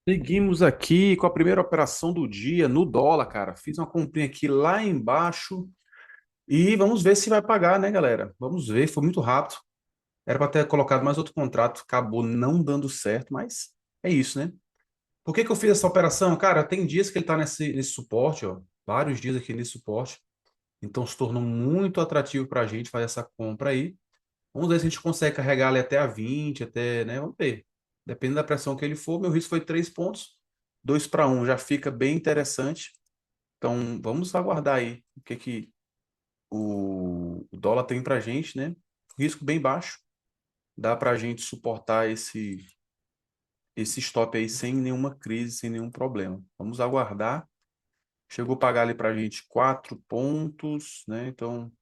Seguimos aqui com a primeira operação do dia no dólar, cara. Fiz uma comprinha aqui lá embaixo e vamos ver se vai pagar, né, galera? Vamos ver, foi muito rápido. Era para ter colocado mais outro contrato, acabou não dando certo, mas é isso, né? Por que que eu fiz essa operação? Cara, tem dias que ele tá nesse suporte, ó. Vários dias aqui nesse suporte. Então se tornou muito atrativo para a gente fazer essa compra aí. Vamos ver se a gente consegue carregar ele até a 20, até, né? Vamos ver. Dependendo da pressão que ele for, meu risco foi 3 pontos. 2 para um já fica bem interessante. Então, vamos aguardar aí o que que o dólar tem para a gente, né? Risco bem baixo. Dá para a gente suportar esse stop aí sem nenhuma crise, sem nenhum problema. Vamos aguardar. Chegou a pagar ali para a gente 4 pontos, né? Então,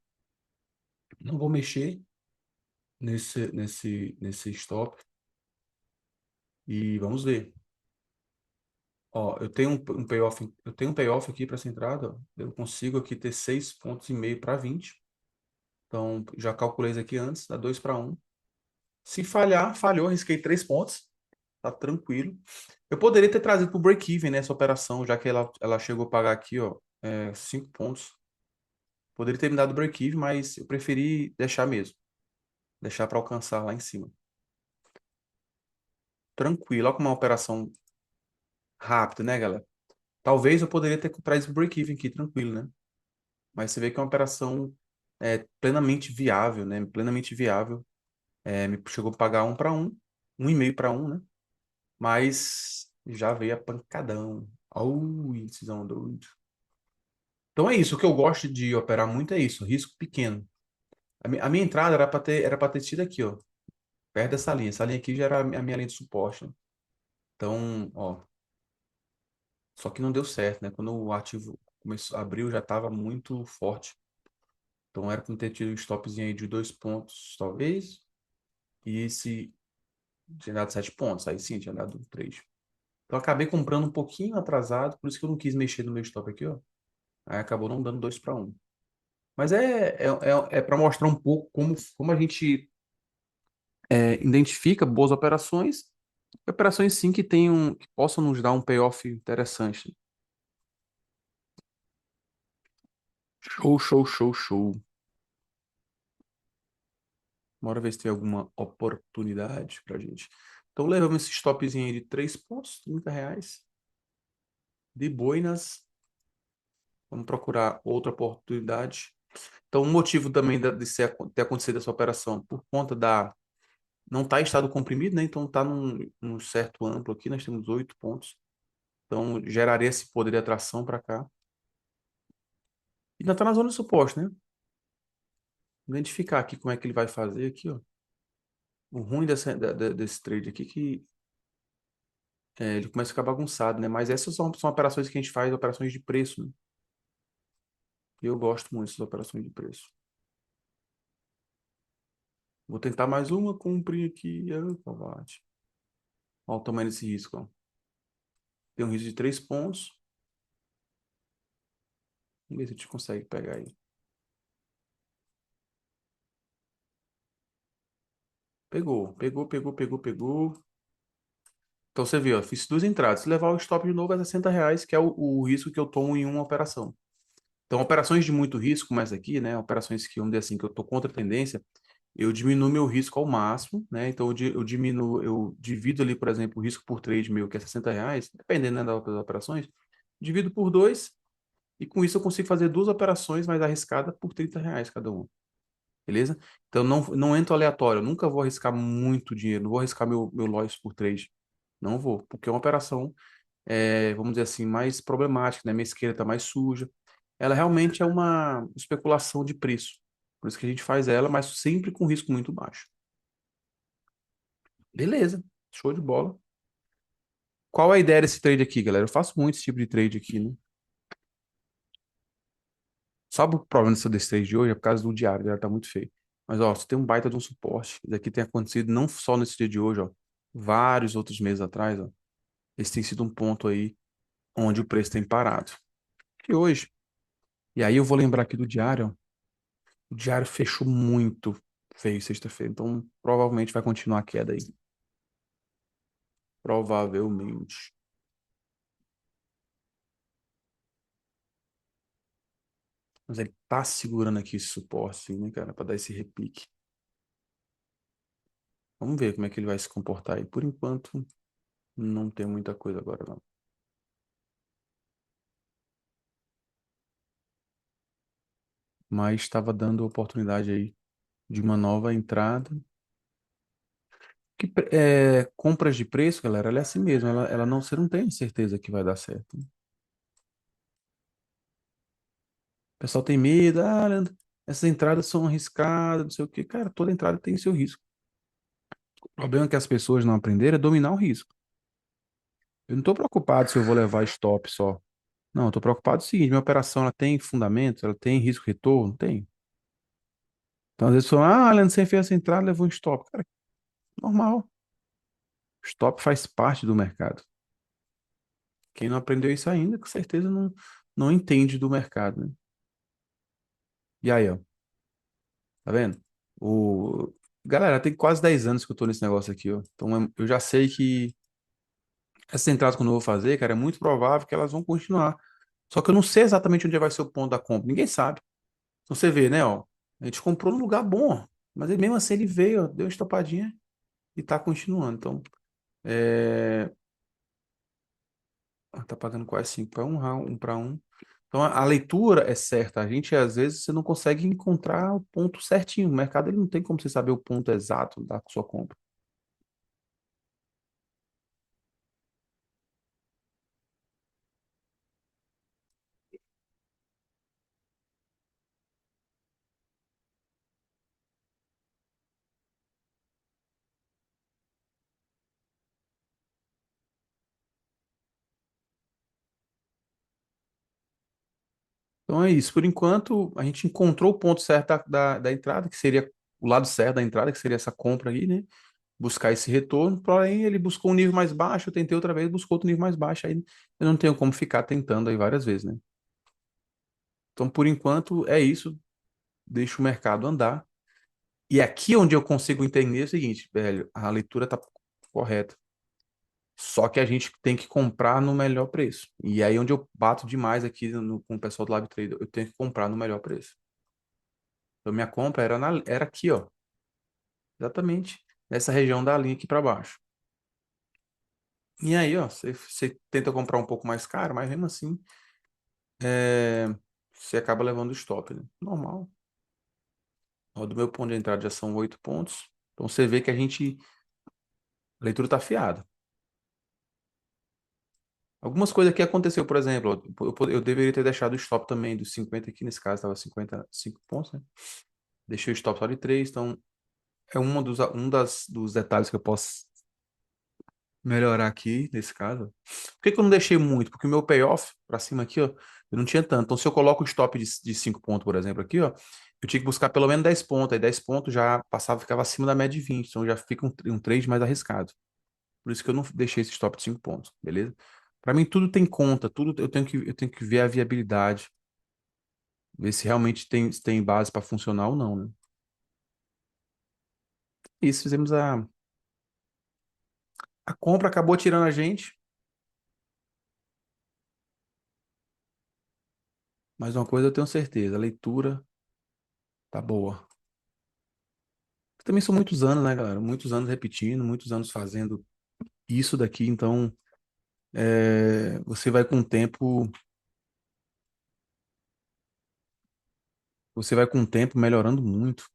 não vou mexer nesse stop. E vamos ver. Ó, eu tenho um payoff, eu tenho um payoff aqui para essa entrada, ó. Eu consigo aqui ter 6,5 pontos para 20. Então, já calculei isso aqui antes, dá 2 para um. Se falhar, falhou, risquei 3 pontos, tá tranquilo. Eu poderia ter trazido para o break-even nessa operação, já que ela chegou a pagar aqui, ó, 5 pontos. Poderia ter me dado break-even, mas eu preferi deixar mesmo, deixar para alcançar lá em cima. Tranquilo, olha como é uma operação rápida, né, galera? Talvez eu poderia ter trazido break-even aqui, tranquilo, né? Mas você vê que é uma operação plenamente viável, né? Plenamente viável. Me chegou a pagar 1,5 para um, né? Mas já veio a pancadão. Ui, decisão doido. Então é isso. O que eu gosto de operar muito é isso, risco pequeno. A minha entrada era para ter sido aqui, ó, perto dessa linha. Essa linha aqui já era a minha linha de suporte, né? Então, ó, só que não deu certo, né? Quando o ativo começou, abriu, já estava muito forte. Então era para ter tido um stopzinho aí de 2 pontos, talvez. E esse tinha dado 7 pontos. Aí sim, tinha dado 3. Então eu acabei comprando um pouquinho atrasado, por isso que eu não quis mexer no meu stop aqui, ó. Aí acabou não dando 2 para um. Mas é para mostrar um pouco como a gente identifica boas operações, operações sim que possam nos dar um payoff interessante. Show, show, show, show. Bora ver se tem alguma oportunidade pra gente. Então levamos esse stopzinho aí de 3 pontos, R$ 30. De boinas, vamos procurar outra oportunidade. Então, o motivo também ter acontecido essa operação por conta da não está em estado comprimido, né? Então está num certo amplo aqui, nós temos 8 pontos. Então geraria esse poder de atração para cá. E ainda está na zona de suporte, né? Identificar aqui como é que ele vai fazer aqui, ó. O ruim desse trade aqui é que ele começa a ficar bagunçado, né? Mas essas são operações que a gente faz, operações de preço, né? E eu gosto muito dessas operações de preço. Vou tentar mais uma, cumprir aqui. Ah, covarde. Olha o tamanho desse risco, ó. Tem um risco de 3 pontos. Vamos ver se a gente consegue pegar aí. Pegou, pegou, pegou, pegou, pegou. Então você viu, ó, fiz duas entradas. Se levar o stop de novo é R$ 60, que é o risco que eu tomo em uma operação. Então, operações de muito risco, como essa aqui, né? Operações que, vamos dizer assim, que eu estou contra a tendência, eu diminuo meu risco ao máximo, né? Então, eu diminuo, eu divido ali, por exemplo, o risco por trade meu, que é R$ 60, dependendo, né, das operações, divido por dois, e com isso eu consigo fazer duas operações mais arriscadas por R$ 30 cada uma. Beleza? Então não entro aleatório, eu nunca vou arriscar muito dinheiro, não vou arriscar meu loss por trade. Não vou, porque é uma operação, vamos dizer assim, mais problemática, né? Minha esquerda está mais suja. Ela realmente é uma especulação de preço. Por isso que a gente faz ela, mas sempre com risco muito baixo. Beleza, show de bola. Qual é a ideia desse trade aqui, galera? Eu faço muito esse tipo de trade aqui, né? Sabe o problema desse trade de hoje? É por causa do diário, o diário tá muito feio. Mas, ó, você tem um baita de um suporte. Isso aqui tem acontecido não só nesse dia de hoje, ó. Vários outros meses atrás, ó. Esse tem sido um ponto aí onde o preço tem parado. E hoje. E aí eu vou lembrar aqui do diário, ó. O diário fechou muito feio sexta-feira. Então, provavelmente vai continuar a queda aí. Provavelmente. Mas ele tá segurando aqui esse suporte, assim, né, cara, para dar esse repique. Vamos ver como é que ele vai se comportar aí. Por enquanto, não tem muita coisa agora, não. Mas estava dando oportunidade aí de uma nova entrada. Compras de preço, galera, ela é assim mesmo. Ela não, você não tem certeza que vai dar certo. O pessoal tem medo, Leandro, essas entradas são arriscadas, não sei o quê. Cara, toda entrada tem seu risco. O problema que as pessoas não aprenderam é dominar o risco. Eu não estou preocupado se eu vou levar stop só. Não, eu estou preocupado com o seguinte, minha operação ela tem fundamento, ela tem risco-retorno? Tem. Então, às vezes, falam, Leandro, você fez essa entrada, levou um stop. Cara, normal. Stop faz parte do mercado. Quem não aprendeu isso ainda, com certeza não entende do mercado, né? E aí, ó, tá vendo? O... Galera, tem quase 10 anos que eu tô nesse negócio aqui, ó. Então, eu já sei que essas entradas que eu não vou fazer, cara, é muito provável que elas vão continuar. Só que eu não sei exatamente onde vai ser o ponto da compra. Ninguém sabe. Então, você vê, né, ó. A gente comprou num lugar bom, ó, mas ele, mesmo assim ele veio, ó, deu uma estopadinha e tá continuando. Então, é... tá pagando quase 5 para um para um. Então a leitura é certa. A gente às vezes você não consegue encontrar o ponto certinho. O mercado ele não tem como você saber o ponto exato da sua compra. Então é isso. Por enquanto a gente encontrou o ponto certo da entrada, que seria o lado certo da entrada, que seria essa compra aí, né? Buscar esse retorno. Porém ele buscou um nível mais baixo. Eu tentei outra vez, buscou outro nível mais baixo. Aí eu não tenho como ficar tentando aí várias vezes, né? Então por enquanto é isso. Deixa o mercado andar. E aqui onde eu consigo entender é o seguinte, velho, a leitura tá correta. Só que a gente tem que comprar no melhor preço. E aí onde eu bato demais aqui com o pessoal do Live Trader, eu tenho que comprar no melhor preço. Então minha compra era aqui, ó, exatamente nessa região da linha aqui para baixo. E aí, ó, você tenta comprar um pouco mais caro, mas mesmo assim, é, você acaba levando o stop, né? Normal. Ó, do meu ponto de entrada já são 8 pontos. Então você vê que a leitura tá afiada. Algumas coisas aqui aconteceu, por exemplo, eu deveria ter deixado o stop também dos 50 aqui, nesse caso estava 55 pontos, né? Deixei o stop só de 3, então é dos detalhes que eu posso melhorar aqui, nesse caso. Por que que eu não deixei muito? Porque o meu payoff para cima aqui, ó, eu não tinha tanto. Então, se eu coloco o stop de 5 pontos, por exemplo, aqui, ó, eu tinha que buscar pelo menos 10 pontos. Aí 10 pontos já passava, ficava acima da média de 20. Então já fica um trade mais arriscado. Por isso que eu não deixei esse stop de 5 pontos, beleza? Para mim, tudo tem conta, tudo eu tenho que ver a viabilidade, ver se realmente se tem base para funcionar ou não, né? Isso, fizemos a compra, acabou tirando a gente, mas uma coisa eu tenho certeza, a leitura tá boa. Também são muitos anos, né, galera? Muitos anos repetindo, muitos anos fazendo isso daqui, então você vai com o tempo melhorando muito.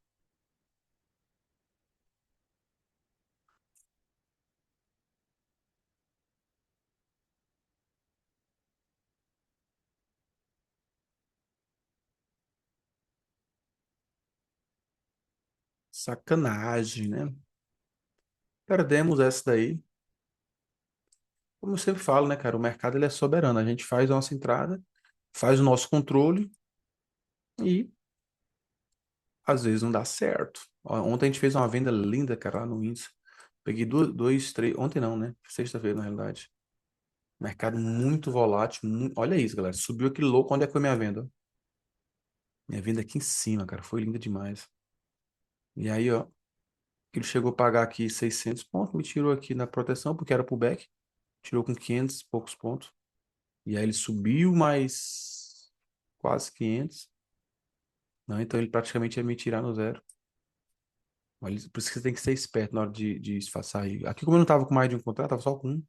Sacanagem, né? Perdemos essa daí. Como eu sempre falo, né, cara? O mercado ele é soberano. A gente faz a nossa entrada, faz o nosso controle e às vezes não dá certo. Ó, ontem a gente fez uma venda linda, cara, lá no índice. Peguei dois, três. Ontem não, né? Sexta-feira, na realidade. Mercado muito volátil. Olha isso, galera. Subiu aquele louco. Onde é que foi minha venda? Minha venda aqui em cima, cara. Foi linda demais. E aí, ó. Ele chegou a pagar aqui 600 pontos. Me tirou aqui na proteção, porque era pullback. Tirou com 500 e poucos pontos. E aí ele subiu mais quase 500. Não, então ele praticamente ia me tirar no zero. Olha, por isso que você tem que ser esperto na hora de disfarçar aí. Aqui, como eu não tava com mais de um contrato, tava só com um.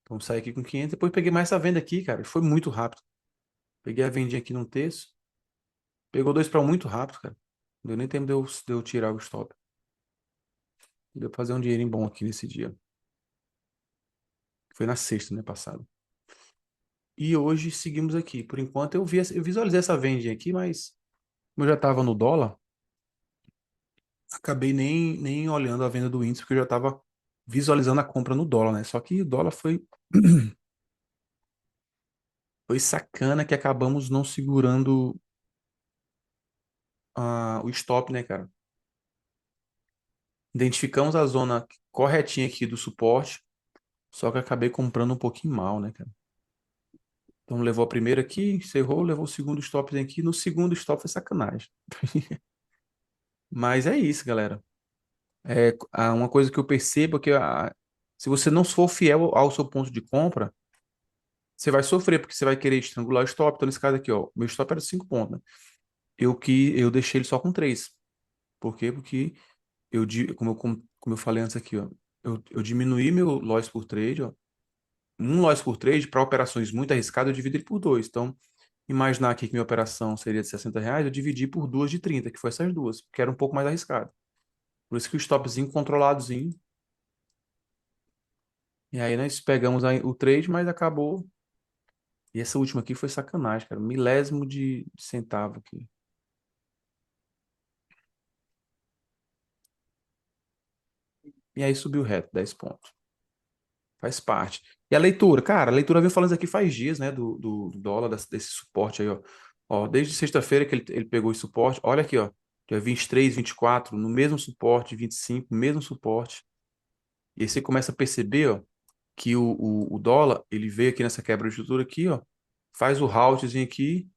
Então, saí aqui com 500, depois peguei mais essa venda aqui, cara. Foi muito rápido. Peguei a vendinha aqui num terço. Pegou dois para um muito rápido, cara. Não deu nem tempo de eu tirar o stop. Deu pra fazer um dinheirinho bom aqui nesse dia. Foi na sexta, né, passado. E hoje seguimos aqui. Por enquanto eu visualizei essa vendinha aqui, mas como eu já tava no dólar, acabei nem olhando a venda do índice, porque eu já tava visualizando a compra no dólar, né? Só que o dólar foi sacana que acabamos não segurando o stop, né, cara? Identificamos a zona corretinha aqui do suporte, só que acabei comprando um pouquinho mal, né, cara? Então levou a primeira aqui, encerrou, levou o segundo stop aqui. No segundo stop foi sacanagem. Mas é isso, galera. Uma coisa que eu percebo é que se você não for fiel ao seu ponto de compra, você vai sofrer, porque você vai querer estrangular o stop. Então, nesse caso aqui, ó, meu stop era 5 pontos, né? Eu deixei ele só com 3. Por quê? Porque como eu falei antes aqui, ó, eu diminuí meu loss por trade, ó. Um loss por trade, para operações muito arriscadas, eu divido ele por dois. Então, imaginar aqui que minha operação seria de R$ 60, eu dividi por duas de 30, que foi essas duas, que era um pouco mais arriscado. Por isso que o stopzinho controladozinho. E aí nós pegamos o trade, mas acabou. E essa última aqui foi sacanagem, cara. Milésimo de centavo aqui. E aí subiu reto, 10 pontos. Faz parte. E a leitura, cara, a leitura vem falando isso aqui faz dias, né? Do dólar, desse suporte aí, ó. Ó, desde sexta-feira que ele pegou esse suporte. Olha aqui, ó. Dia 23, 24, no mesmo suporte, 25, mesmo suporte. E aí você começa a perceber, ó, que o dólar, ele veio aqui nessa quebra de estrutura aqui, ó. Faz o haltzinho aqui.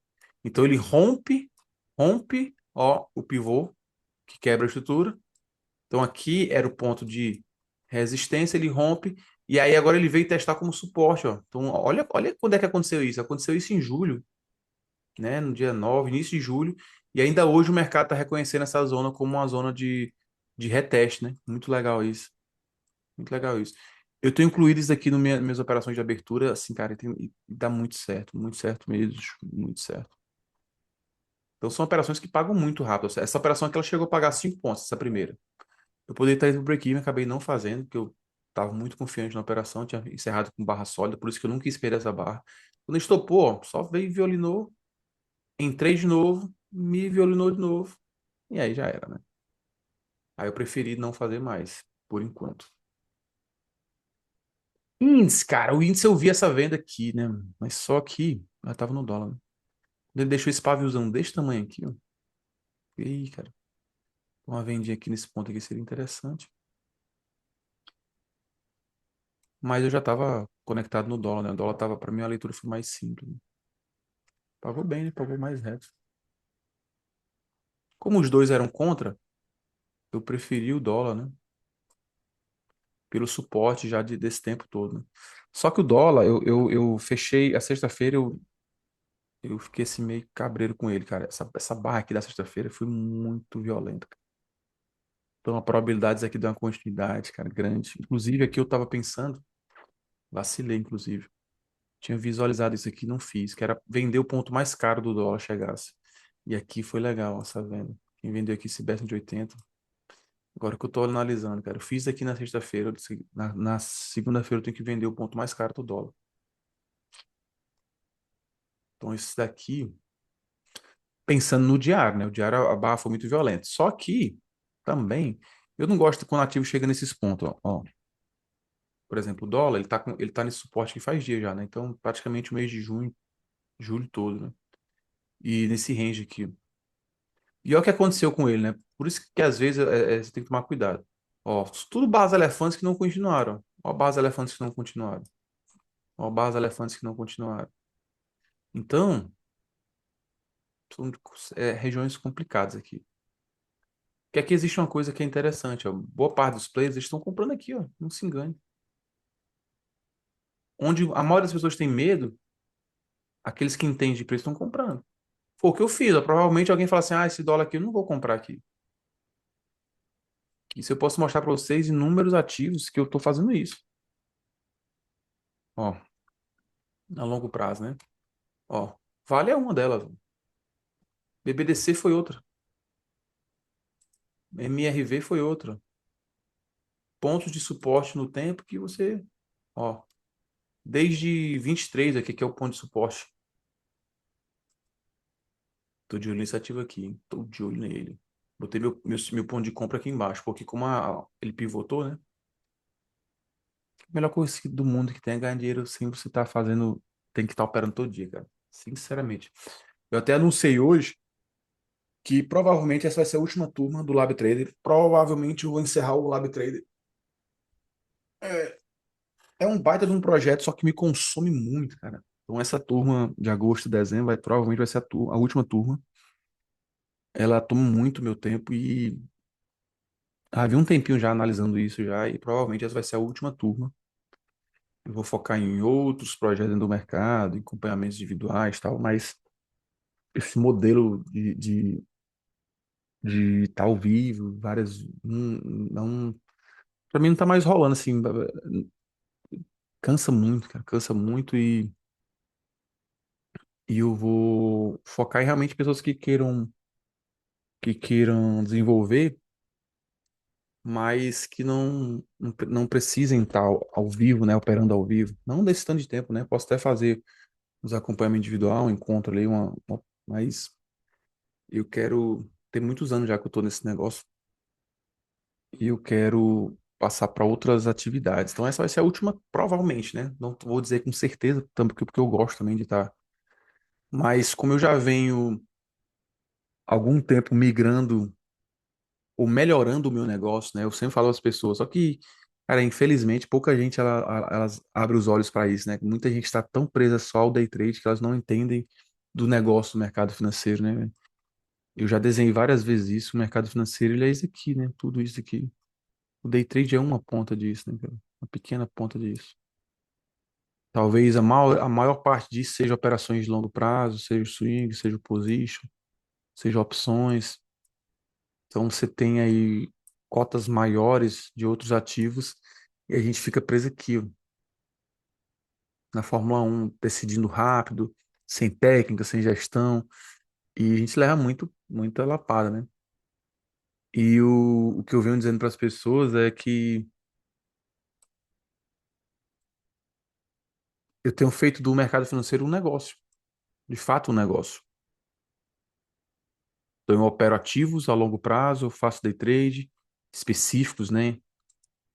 Então ele rompe, ó, o pivô, que quebra a estrutura. Então aqui era o ponto de resistência, ele rompe, e aí agora ele veio testar como suporte, ó. Então olha quando é que aconteceu isso. Aconteceu isso em julho, né? No dia 9 início de julho, e ainda hoje o mercado está reconhecendo essa zona como uma zona de reteste, né? Muito legal isso. Muito legal isso. Eu tenho incluído isso aqui nas minhas operações de abertura, assim, cara, e dá muito certo mesmo, muito certo. Então são operações que pagam muito rápido. Essa operação aqui ela chegou a pagar 5 pontos, essa primeira. Eu poderia estar indo pro break-even, acabei não fazendo, porque eu estava muito confiante na operação, tinha encerrado com barra sólida, por isso que eu nunca esperei essa barra. Quando estopou, ó, só veio e violinou, entrei de novo, me violinou de novo, e aí já era, né? Aí eu preferi não fazer mais, por enquanto. Índice, cara, o índice eu vi essa venda aqui, né? Mas só que ela tava no dólar, né? Ele deixou esse paviozão desse tamanho aqui, ó. Ih, cara, uma vendinha aqui nesse ponto aqui seria interessante. Mas eu já estava conectado no dólar, né? O dólar tava, para mim, a leitura foi mais simples, né? Pagou bem, né? Pagou mais reto. Como os dois eram contra, eu preferi o dólar, né? Pelo suporte já desse tempo todo, né? Só que o dólar, eu fechei a sexta-feira, eu fiquei assim meio cabreiro com ele, cara. Essa barra aqui da sexta-feira foi muito violenta, cara. Então, a probabilidade aqui de uma continuidade, cara, grande. Inclusive, aqui eu tava pensando, vacilei, inclusive. Tinha visualizado isso aqui, não fiz, que era vender o ponto mais caro do dólar chegasse. E aqui foi legal essa venda. Quem vendeu aqui esse Best de 80. Agora que eu tô analisando, cara, eu fiz aqui na sexta-feira, na segunda-feira eu tenho que vender o ponto mais caro do dólar. Então esse daqui, pensando no diário, né? O diário, a barra foi muito violenta. Só que, também, eu não gosto quando o ativo chega nesses pontos, ó. Ó. Por exemplo, o dólar, ele tá nesse suporte que faz dia já, né? Então, praticamente o mês de junho, julho todo, né? E nesse range aqui. E olha o que aconteceu com ele, né? Por isso que às vezes você tem que tomar cuidado. Ó, tudo barras elefantes que não continuaram. Ó, barras elefantes que não continuaram. Ó, barras elefantes que não continuaram. Então, são regiões complicadas aqui. Porque aqui existe uma coisa que é interessante, ó. Boa parte dos players eles estão comprando aqui, ó. Não se engane. Onde a maioria das pessoas tem medo, aqueles que entendem de preço estão comprando. Foi o que eu fiz. Ó. Provavelmente alguém fala assim: ah, esse dólar aqui eu não vou comprar aqui. Isso eu posso mostrar para vocês inúmeros ativos que eu estou fazendo isso. Ó, a longo prazo, né? Ó, Vale é uma delas. BBDC foi outra. MRV foi outra. Pontos de suporte no tempo que você, ó, desde 23 aqui, que é o ponto de suporte. Tô de olho nesse ativo aqui, hein? Tô de olho nele. Botei meu ponto de compra aqui embaixo, porque como ele pivotou, né? A melhor coisa do mundo que tem é ganhar dinheiro sem você estar fazendo, tem que estar operando todo dia, cara. Sinceramente. Eu até anunciei hoje que provavelmente essa vai ser a última turma do Lab Trader. Provavelmente eu vou encerrar o Lab Trader. É, é um baita de um projeto, só que me consome muito, cara. Então essa turma de agosto, dezembro, provavelmente vai ser a última turma. Ela toma muito meu tempo e havia um tempinho já analisando isso já e provavelmente essa vai ser a última turma. Eu vou focar em outros projetos dentro do mercado, em acompanhamentos individuais e tal, mas esse modelo de estar ao vivo, várias, não, para mim não tá mais rolando assim, cansa muito, cara, cansa muito e eu vou focar em realmente pessoas que queiram desenvolver, mas que não precisem estar ao vivo, né, operando ao vivo. Não desse tanto de tempo, né? Posso até fazer os acompanhamentos individual, um encontro ali, mas eu quero ter muitos anos já que eu tô nesse negócio e eu quero passar para outras atividades. Então essa vai ser a última, provavelmente, né? Não vou dizer com certeza, também porque eu gosto também de estar. Mas como eu já venho algum tempo migrando ou melhorando o meu negócio, né? Eu sempre falo às pessoas, só que, cara, infelizmente, pouca gente elas abre os olhos para isso, né? Muita gente está tão presa só ao day trade que elas não entendem do negócio do mercado financeiro, né? Eu já desenhei várias vezes isso, o mercado financeiro, ele é isso aqui, né? Tudo isso aqui. O day trade é uma ponta disso, né, cara? Uma pequena ponta disso. Talvez a maior parte disso seja operações de longo prazo, seja o swing, seja o position, seja opções. Então você tem aí cotas maiores de outros ativos e a gente fica preso aqui, ó, na Fórmula 1, decidindo rápido, sem técnica, sem gestão, e a gente leva muita lapada, né? E o que eu venho dizendo para as pessoas é que eu tenho feito do mercado financeiro um negócio, de fato um negócio. Então eu opero ativos a longo prazo, eu faço day trade específicos, né?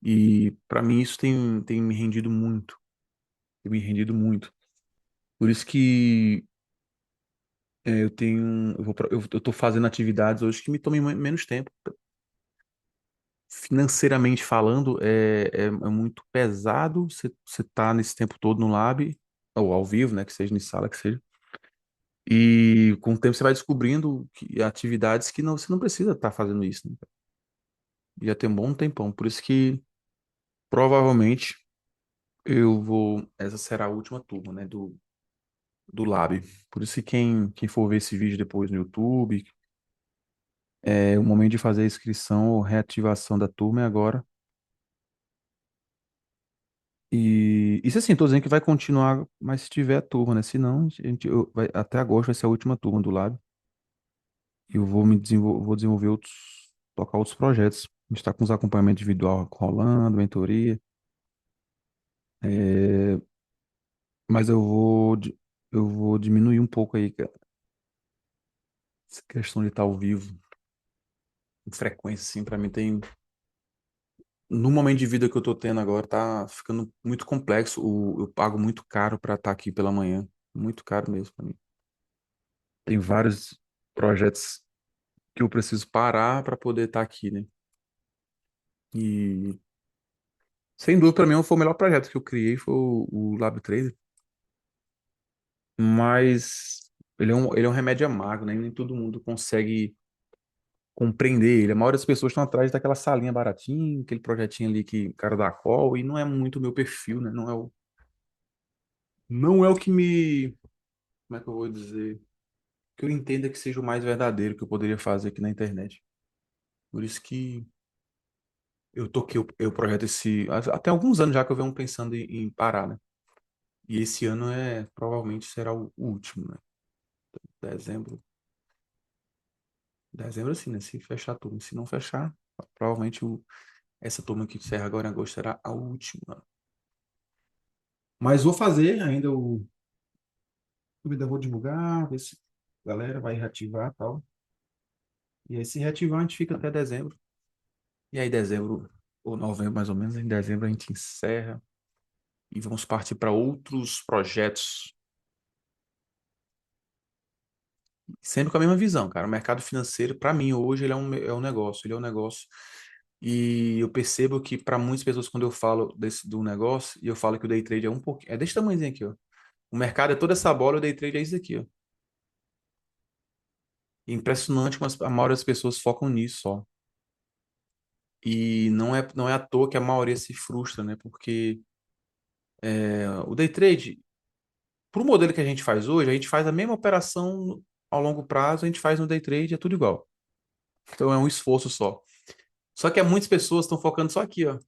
E para mim isso tem me rendido muito, tem me rendido muito. Por isso que eu tenho, eu tô fazendo atividades hoje que me tomem menos tempo. Financeiramente falando, é muito pesado você tá nesse tempo todo no lab, ou ao vivo, né, que seja em sala, que seja. E com o tempo você vai descobrindo atividades que você não precisa estar fazendo isso, né? Já tem um bom tempão. Por isso que provavelmente essa será a última turma, né, do lab. Por isso que quem for ver esse vídeo depois no YouTube, o momento de fazer a inscrição ou reativação da turma é agora. E isso assim, tô dizendo que vai continuar, mas se tiver a turma, né? Se não, até agosto vai ser a última turma do Lab. E eu vou desenvolver tocar outros projetos. A gente está com os acompanhamentos individual rolando, mentoria. é, mas eu vou diminuir um pouco aí, cara, essa questão de estar ao vivo, com frequência, assim, para mim tem. No momento de vida que eu tô tendo agora, tá ficando muito complexo. Eu pago muito caro para estar aqui pela manhã. Muito caro mesmo para mim. Tem vários projetos que eu preciso parar para poder estar aqui, né? E sem dúvida para mim foi o melhor projeto que eu criei foi o Lab Trader, mas ele é um remédio amargo, né? Nem todo mundo consegue compreender ele. A maioria das pessoas estão atrás daquela salinha baratinha, aquele projetinho ali que o cara dá call e não é muito o meu perfil, né? Não é o que me, como é que eu vou dizer? que eu entenda que seja o mais verdadeiro que eu poderia fazer aqui na internet. Por isso que eu toquei o projeto até alguns anos já que eu venho pensando em parar, né? E esse ano provavelmente será o último, né? Dezembro, dezembro assim, né? Se fechar a turma, se não fechar, provavelmente essa turma que encerra agora em agosto será a última. Mas vou fazer ainda eu ainda vou divulgar, ver se a galera vai reativar e tal. E aí, se reativar, a gente fica até dezembro. E aí, dezembro, ou novembro mais ou menos, em dezembro a gente encerra e vamos partir para outros projetos, sempre com a mesma visão, cara. O mercado financeiro, para mim, hoje, ele é um negócio, ele é um negócio. E eu percebo que para muitas pessoas, quando eu falo do negócio, e eu falo que o day trade é um pouquinho, é desse tamanhozinho aqui, ó. O mercado é toda essa bola, o day trade é isso aqui, ó. Impressionante como a maioria das pessoas focam nisso só. E não é à toa que a maioria se frustra, né? Porque o day trade, para o modelo que a gente faz hoje, a gente faz a mesma operação ao longo prazo, a gente faz no day trade, é tudo igual. Então é um esforço só. Só que muitas pessoas estão focando só aqui, ó.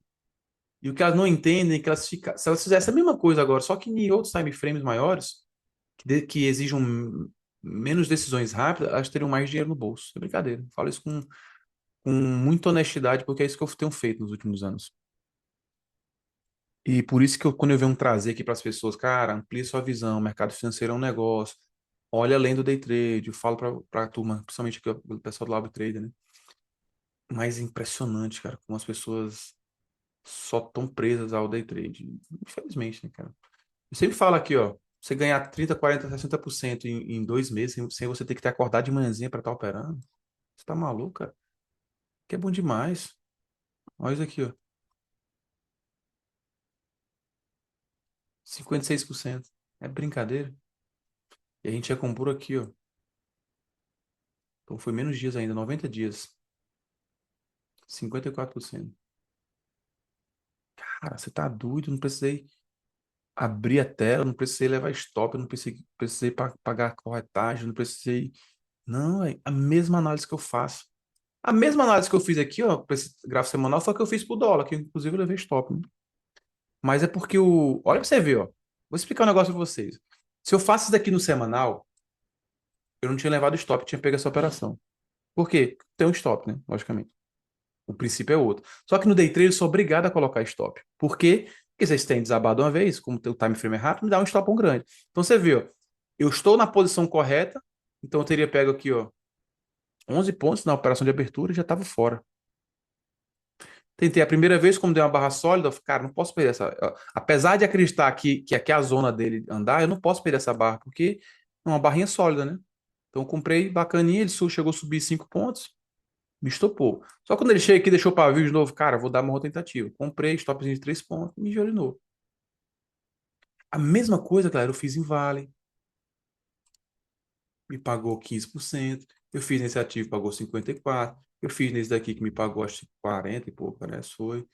E o que elas não entendem é que se elas fizessem a mesma coisa agora, só que em outros time frames maiores, que exijam menos decisões rápidas, elas teriam mais dinheiro no bolso. É brincadeira. Falo isso com muita honestidade, porque é isso que eu tenho feito nos últimos anos. E por isso que quando eu venho trazer aqui para as pessoas, cara, amplie sua visão, o mercado financeiro é um negócio, olha além do day trade, eu falo para a turma, principalmente aqui, o pessoal do Lab Trader, né? Mas é impressionante, cara, como as pessoas só estão presas ao day trade. Infelizmente, né, cara? Eu sempre falo aqui, ó, você ganhar 30, 40, 60% em 2 meses, sem você ter que ter acordado de manhãzinha para estar operando, você tá maluco, cara? Que é bom demais. Olha isso aqui, ó, 56%. É brincadeira. E a gente já comprou aqui, ó. Então foi menos dias ainda, 90 dias. 54%. Cara, você tá doido? Não precisei abrir a tela, não precisei levar stop, não precisei pagar a corretagem, não precisei. Não, é a mesma análise que eu faço. A mesma análise que eu fiz aqui, ó, para esse gráfico semanal, foi a que eu fiz pro dólar, que inclusive eu levei stop, né? Mas é porque Olha pra você ver, ó. Vou explicar um negócio pra vocês. Se eu faço isso daqui no semanal, eu não tinha levado stop, tinha pego essa operação. Por quê? Tem um stop, né? Logicamente. O princípio é outro. Só que no day trade eu sou obrigado a colocar stop. Por quê? Porque vocês têm desabado uma vez, como o time frame é rápido, me dá um stopão grande. Então você vê, ó, eu estou na posição correta, então eu teria pego aqui, ó, 11 pontos na operação de abertura e já estava fora. Tentei a primeira vez, como deu uma barra sólida, eu falei, cara, não posso perder essa. Apesar de acreditar que aqui é a zona dele andar, eu não posso perder essa barra, porque é uma barrinha sólida, né? Então eu comprei bacaninha, ele chegou a subir 5 pontos, me estopou. Só quando ele chega aqui, deixou para vir de novo, cara, vou dar uma outra tentativa. Comprei, stopzinho de 3 pontos, me girou de novo. A mesma coisa, galera, eu fiz em Vale, me pagou 15%. Eu fiz nesse ativo, pagou 54%. Eu fiz nesse daqui que me pagou, acho que 40 e pouco, parece, foi.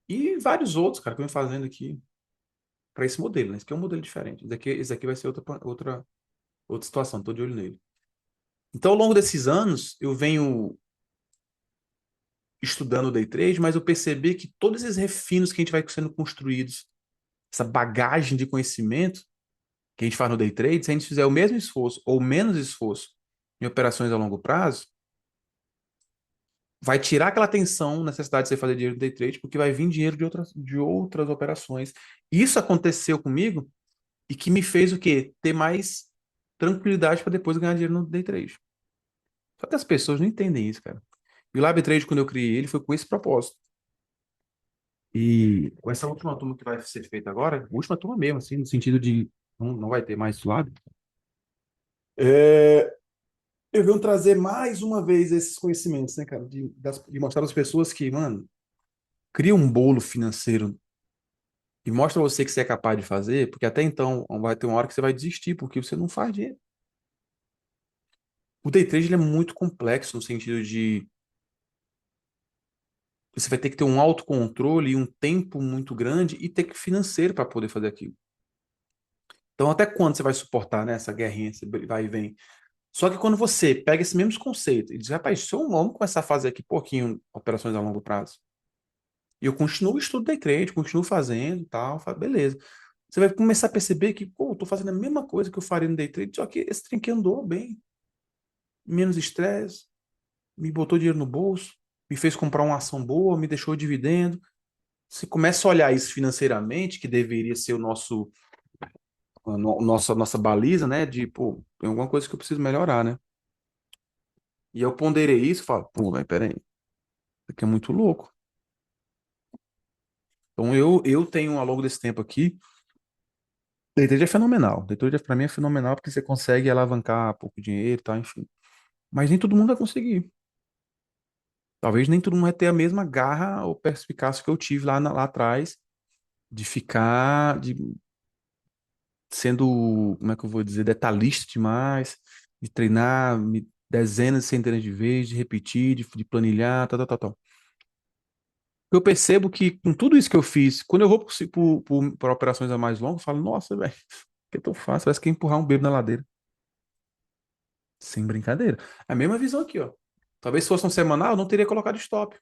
E vários outros, cara, que eu venho fazendo aqui para esse modelo, né? Esse aqui é um modelo diferente. Esse aqui vai ser outra situação, tô de olho nele. Então, ao longo desses anos, eu venho estudando o day trade, mas eu percebi que todos esses refinos que a gente vai sendo construídos, essa bagagem de conhecimento que a gente faz no day trade, se a gente fizer o mesmo esforço ou menos esforço em operações a longo prazo, vai tirar aquela tensão, necessidade de você fazer dinheiro no day trade, porque vai vir dinheiro de outras operações. Isso aconteceu comigo e que me fez o quê? Ter mais tranquilidade para depois ganhar dinheiro no day trade. Só que as pessoas não entendem isso, cara. E o Lab Trade, quando eu criei ele, foi com esse propósito. E com essa última turma que vai ser feita agora, última turma mesmo, assim, no sentido de não vai ter mais Lab, eu venho trazer mais uma vez esses conhecimentos, né, cara? De mostrar às pessoas que, mano, cria um bolo financeiro e mostra você que você é capaz de fazer, porque até então vai ter uma hora que você vai desistir, porque você não faz dinheiro. O day trade ele é muito complexo no sentido de você vai ter que ter um autocontrole e um tempo muito grande e ter que financeiro para poder fazer aquilo. Então, até quando você vai suportar, né, essa guerrinha, esse vai e vem? Só que quando você pega esse mesmo conceito e diz, rapaz, se eu vamos começar a fazer aqui pouquinho operações a longo prazo, e eu continuo o estudo day trade, continuo fazendo e tal, beleza. Você vai começar a perceber que, pô, eu tô fazendo a mesma coisa que eu faria no day trade, só que esse trem aqui andou bem, menos estresse, me botou dinheiro no bolso, me fez comprar uma ação boa, me deixou dividendo. Você começa a olhar isso financeiramente, que deveria ser o nossa baliza, né? De, pô, tem alguma coisa que eu preciso melhorar, né? E eu ponderei isso e falo, pô, velho, peraí, isso aqui é muito louco. Então eu tenho ao longo desse tempo aqui, day trade é fenomenal. Day trade pra mim é fenomenal porque você consegue alavancar pouco dinheiro e tal, enfim. Mas nem todo mundo vai conseguir. Talvez nem todo mundo vai ter a mesma garra ou perspicácia que eu tive lá atrás, de ficar sendo, como é que eu vou dizer, detalhista demais, de treinar dezenas, centenas de vezes, de repetir, de planilhar, tal, tal, tal, tal. Eu percebo que com tudo isso que eu fiz, quando eu vou para operações a mais longas, eu falo, nossa, velho, que é tão fácil, parece que é empurrar um bebê na ladeira. Sem brincadeira. A mesma visão aqui, ó. Talvez se fosse um semanal, eu não teria colocado stop.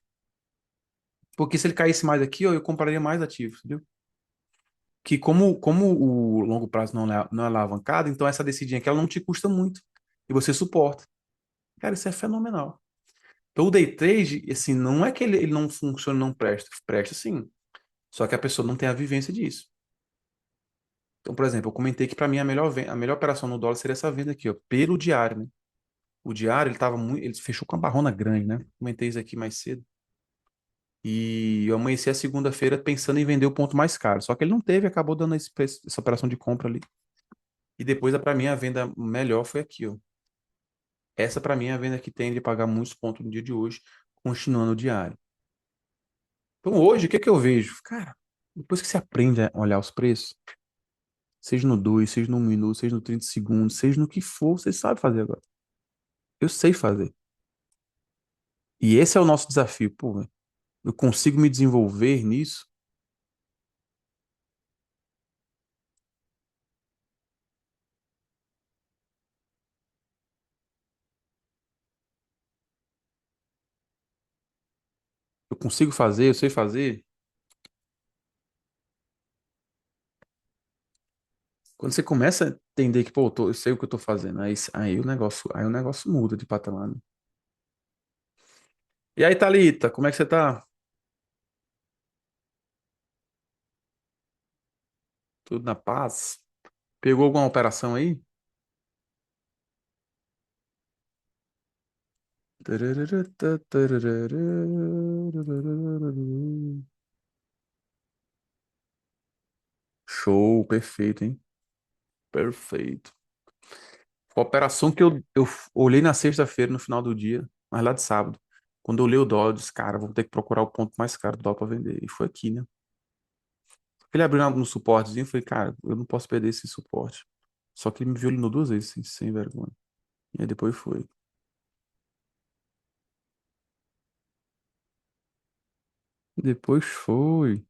Porque se ele caísse mais aqui, ó, eu compraria mais ativos, entendeu? Que como o longo prazo não é alavancado, então essa descidinha aqui, ela não te custa muito. E você suporta. Cara, isso é fenomenal. Então o day trade, assim, não é que ele não funciona, não presta. Presta sim. Só que a pessoa não tem a vivência disso. Então, por exemplo, eu comentei que para mim a melhor operação no dólar seria essa venda aqui, ó, pelo diário, né? O diário, ele tava muito, ele fechou com uma barrona grande, né? Comentei isso aqui mais cedo. E eu amanheci a segunda-feira pensando em vender o ponto mais caro. Só que ele não teve, acabou dando essa operação de compra ali. E depois, para mim, a venda melhor foi aqui, ó. Essa, para mim, é a venda que tem de pagar muitos pontos no dia de hoje, continuando o diário. Então, hoje, o que é que eu vejo? Cara, depois que você aprende a olhar os preços, seja no 2, seja no 1 minuto, seja no 30 segundos, seja no que for, você sabe fazer agora. Eu sei fazer. E esse é o nosso desafio. Pô, velho, eu consigo me desenvolver nisso? Eu consigo fazer? Eu sei fazer? Quando você começa a entender que, pô, eu sei o que eu tô fazendo, aí o negócio muda de patamar, né? E aí, Thalita, como é que você tá? Tudo na paz? Pegou alguma operação aí? Show, perfeito, hein? Perfeito. A operação que eu olhei na sexta-feira, no final do dia, mas lá de sábado. Quando eu olhei o dólar, eu disse, cara, vou ter que procurar o ponto mais caro do dólar para vender. E foi aqui, né? Ele abriu no suportezinho, eu falei, cara, eu não posso perder esse suporte. Só que ele me violinou duas vezes, sem vergonha. E aí depois foi. Depois foi.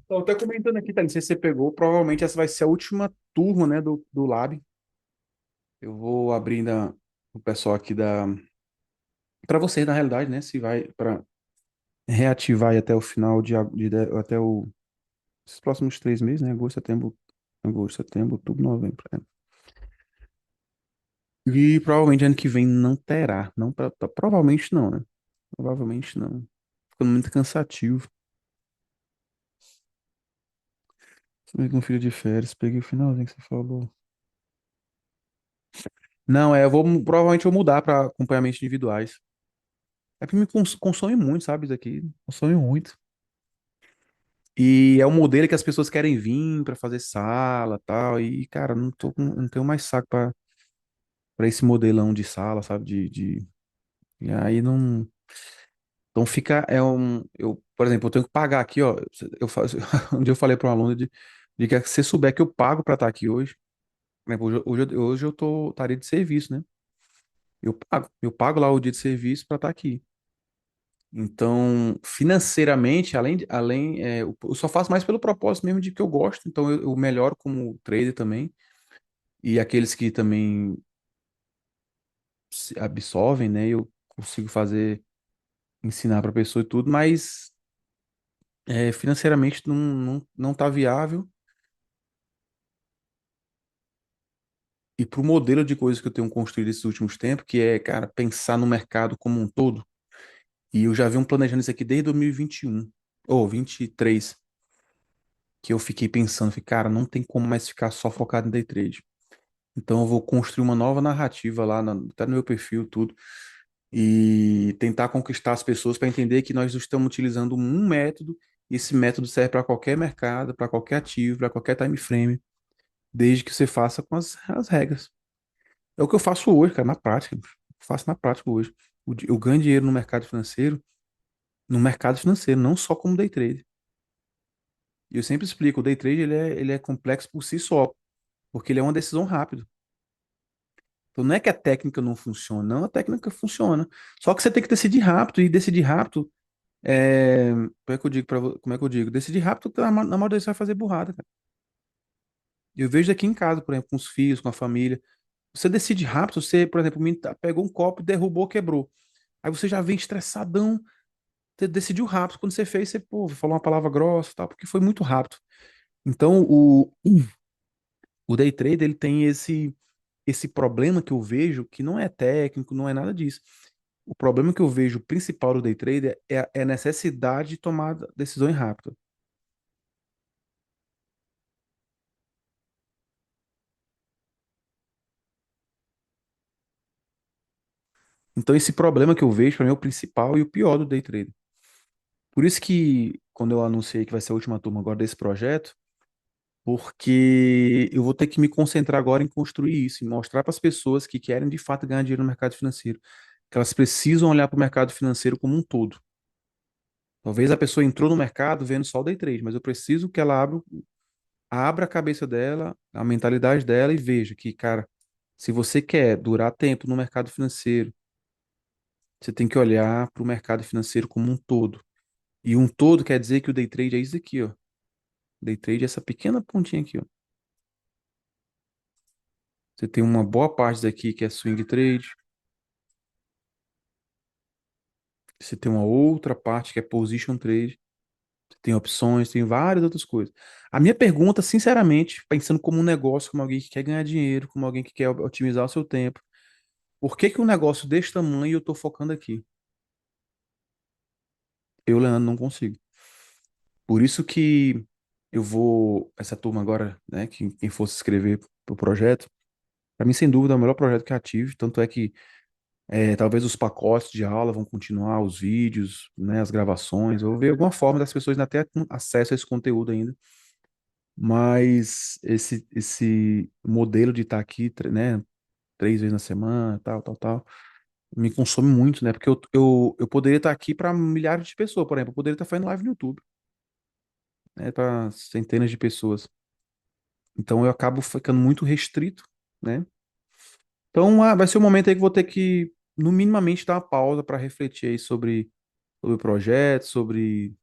Tô até comentando aqui, tá? Não sei se você pegou. Provavelmente essa vai ser a última turma, né, do Lab. Eu vou abrir ainda o pessoal aqui da. Para você, na realidade, né? Se vai para reativar aí até o final até esses próximos 3 meses, né? Agosto, setembro, outubro, novembro. É. E provavelmente ano que vem não terá. Não, provavelmente não, né? Provavelmente não. Ficando muito cansativo. Você com filho de férias, peguei o finalzinho que você falou. Não, provavelmente eu vou mudar para acompanhamentos individuais. É que me consome muito, sabe, isso aqui. Consome muito. E é um modelo que as pessoas querem vir para fazer sala, tal. E, cara, não tenho mais saco para esse modelão de sala, sabe? E aí não. Então fica. Por exemplo, eu tenho que pagar aqui, ó. Eu faço, um dia eu falei para um aluno de que se você souber que eu pago para estar aqui hoje, por exemplo, hoje eu estaria de serviço, né? Eu pago lá o dia de serviço para estar aqui. Então, financeiramente, eu só faço mais pelo propósito mesmo de que eu gosto, então eu melhoro como trader também. E aqueles que também se absorvem, né? Eu consigo fazer, ensinar para a pessoa e tudo, mas financeiramente não tá viável. E para o modelo de coisas que eu tenho construído esses últimos tempos, que é, cara, pensar no mercado como um todo. E eu já venho planejando isso aqui desde 2021, ou 23, que eu fiquei pensando, falei, cara, não tem como mais ficar só focado em day trade. Então eu vou construir uma nova narrativa lá, até no meu perfil, tudo, e tentar conquistar as pessoas para entender que nós estamos utilizando um método, e esse método serve para qualquer mercado, para qualquer ativo, para qualquer time frame, desde que você faça com as regras. É o que eu faço hoje, cara, na prática. Eu faço na prática hoje. Eu ganho dinheiro no mercado financeiro, não só como day trade. E eu sempre explico, o day trade ele é complexo por si só, porque ele é uma decisão rápida. Então não é que a técnica não funciona, não, a técnica funciona. Só que você tem que decidir rápido, e decidir rápido, como é que eu digo como é que eu digo? Decidir rápido, na maioria das vezes você vai fazer burrada, cara. Eu vejo aqui em casa, por exemplo, com os filhos, com a família. Você decide rápido, você, por exemplo, pegou um copo, derrubou, quebrou. Aí você já vem estressadão, você decidiu rápido. Quando você fez, você, pô, falou uma palavra grossa, e tal, porque foi muito rápido. Então, o day trade, ele tem esse problema que eu vejo, que não é técnico, não é nada disso. O problema que eu vejo principal do day trade é a necessidade de tomar decisões rápidas. Então, esse problema que eu vejo, para mim, é o principal e o pior do day trade. Por isso que, quando eu anunciei que vai ser a última turma agora desse projeto, porque eu vou ter que me concentrar agora em construir isso, em mostrar para as pessoas que querem de fato ganhar dinheiro no mercado financeiro, que elas precisam olhar para o mercado financeiro como um todo. Talvez a pessoa entrou no mercado vendo só o day trade, mas eu preciso que ela abra a cabeça dela, a mentalidade dela e veja que, cara, se você quer durar tempo no mercado financeiro, você tem que olhar para o mercado financeiro como um todo. E um todo quer dizer que o day trade é isso aqui, ó. Day trade é essa pequena pontinha aqui, ó. Você tem uma boa parte daqui que é swing trade. Você tem uma outra parte que é position trade. Você tem opções, tem várias outras coisas. A minha pergunta, sinceramente, pensando como um negócio, como alguém que quer ganhar dinheiro, como alguém que quer otimizar o seu tempo, por que que um negócio desse tamanho eu estou focando aqui? Eu, Leandro, não consigo. Por isso que essa turma agora, né, que quem fosse escrever pro projeto, para mim, sem dúvida, é o melhor projeto que eu tive. Tanto é que talvez os pacotes de aula vão continuar, os vídeos, né, as gravações. Eu vou ver alguma forma das pessoas ainda ter acesso a esse conteúdo ainda. Mas esse modelo de estar aqui, né, 3 vezes na semana, tal, tal, tal, me consome muito, né? Porque eu poderia estar aqui para milhares de pessoas, por exemplo, eu poderia estar fazendo live no YouTube, né, para centenas de pessoas. Então eu acabo ficando muito restrito, né? Então vai ser um momento aí que eu vou ter que, no minimamente, dar uma pausa para refletir aí sobre o projeto, sobre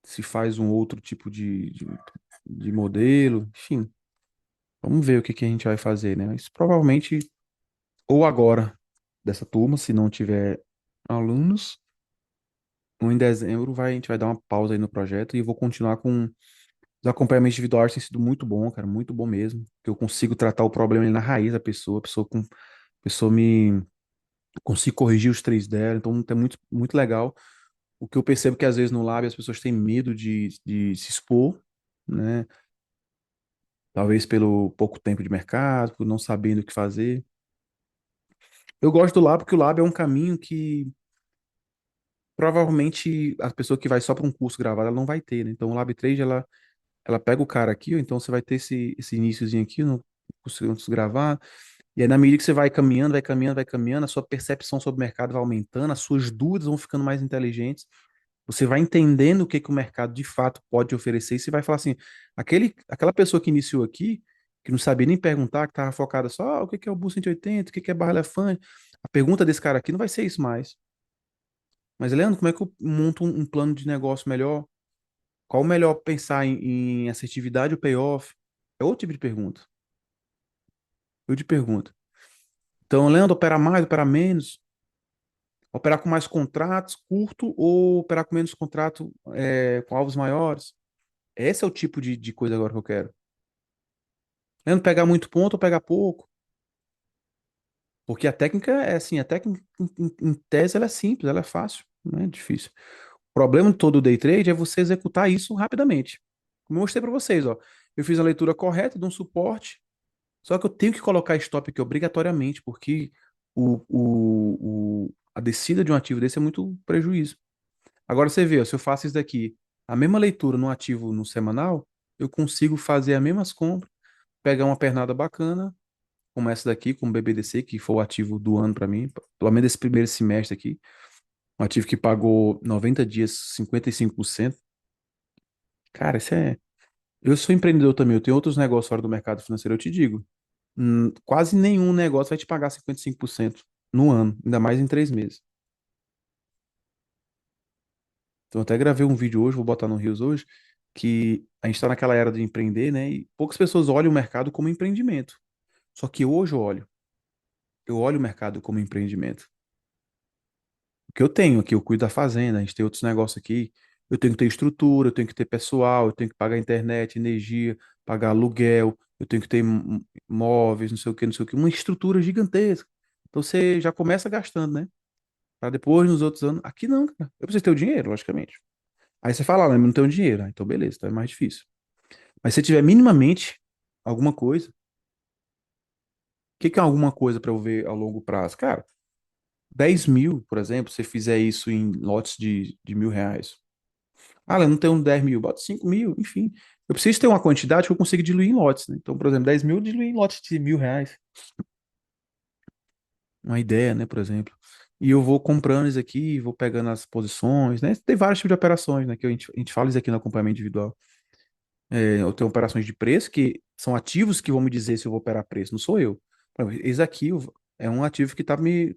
se faz um outro tipo de modelo, enfim. Vamos ver o que que a gente vai fazer, né? Mas provavelmente, ou agora, dessa turma, se não tiver alunos, ou em dezembro, a gente vai dar uma pausa aí no projeto e eu vou continuar com os acompanhamentos individuais, tem sido muito bom, cara, muito bom mesmo. Que eu consigo tratar o problema ali na raiz da pessoa, a pessoa me consigo corrigir os três dela, então é muito, muito legal. O que eu percebo que às vezes no lab as pessoas têm medo de se expor, né? Talvez pelo pouco tempo de mercado, por não sabendo o que fazer. Eu gosto do lab porque o lab é um caminho que provavelmente a pessoa que vai só para um curso gravado, ela não vai ter, né? Então o Lab 3, ela pega o cara aqui, ou então você vai ter esse iniciozinho aqui no curso gravado, e aí na medida que você vai caminhando, vai caminhando, vai caminhando, a sua percepção sobre o mercado vai aumentando, as suas dúvidas vão ficando mais inteligentes, você vai entendendo o que que o mercado de fato pode oferecer, e você vai falar assim, aquela pessoa que iniciou aqui, que não sabia nem perguntar, que estava focada só, o que que é o Bull 180, o que que é barra elefante, A pergunta desse cara aqui não vai ser isso mais. Mas, Leandro, como é que eu monto um plano de negócio melhor? Qual o melhor pensar em assertividade ou payoff? É outro tipo de pergunta. Eu te pergunto. Então, Leandro, operar mais, operar menos? Operar com mais contratos, curto, ou operar com menos contrato, com alvos maiores? Esse é o tipo de coisa agora que eu quero. Leandro, pegar muito ponto ou pegar pouco? Porque a técnica é assim, a técnica em tese ela é simples, ela é fácil, não é difícil. O problema de todo o day trade é você executar isso rapidamente. Como eu mostrei para vocês, ó. Eu fiz a leitura correta de um suporte, só que eu tenho que colocar stop aqui obrigatoriamente, porque a descida de um ativo desse é muito prejuízo. Agora você vê, ó, se eu faço isso daqui, a mesma leitura no ativo no semanal, eu consigo fazer as mesmas compras, pegar uma pernada bacana, como essa daqui, com o BBDC, que foi o ativo do ano para mim, pelo menos esse primeiro semestre aqui, um ativo que pagou 90 dias, 55%. Cara, isso é. Eu sou empreendedor também, eu tenho outros negócios fora do mercado financeiro, eu te digo. Quase nenhum negócio vai te pagar 55% no ano, ainda mais em 3 meses. Então, eu até gravei um vídeo hoje, vou botar no Reels hoje, que a gente está naquela era de empreender, né? E poucas pessoas olham o mercado como empreendimento. Só que hoje eu olho o mercado como empreendimento. O que eu tenho aqui, eu cuido da fazenda, a gente tem outros negócios aqui. Eu tenho que ter estrutura, eu tenho que ter pessoal, eu tenho que pagar internet, energia, pagar aluguel, eu tenho que ter móveis, não sei o que, não sei o que, uma estrutura gigantesca. Então você já começa gastando, né? Para depois, nos outros anos. Aqui não, cara. Eu preciso ter o dinheiro, logicamente. Aí você fala, ah, mas não tenho dinheiro. Ah, então beleza, então é mais difícil. Mas se tiver minimamente alguma coisa, o que que é alguma coisa para eu ver a longo prazo? Cara, 10 mil, por exemplo, se você fizer isso em lotes de R$ 1.000. Ah, eu não tenho 10 mil, bota 5 mil, enfim. Eu preciso ter uma quantidade que eu consiga diluir em lotes, né? Então, por exemplo, 10 mil diluir em lotes de R$ 1.000. Uma ideia, né, por exemplo. E eu vou comprando isso aqui, vou pegando as posições, né? Tem vários tipos de operações, né? Que a gente fala isso aqui no acompanhamento individual. Eu tenho operações de preço, que são ativos que vão me dizer se eu vou operar preço, não sou eu. Por exemplo, esse aqui é um ativo que está me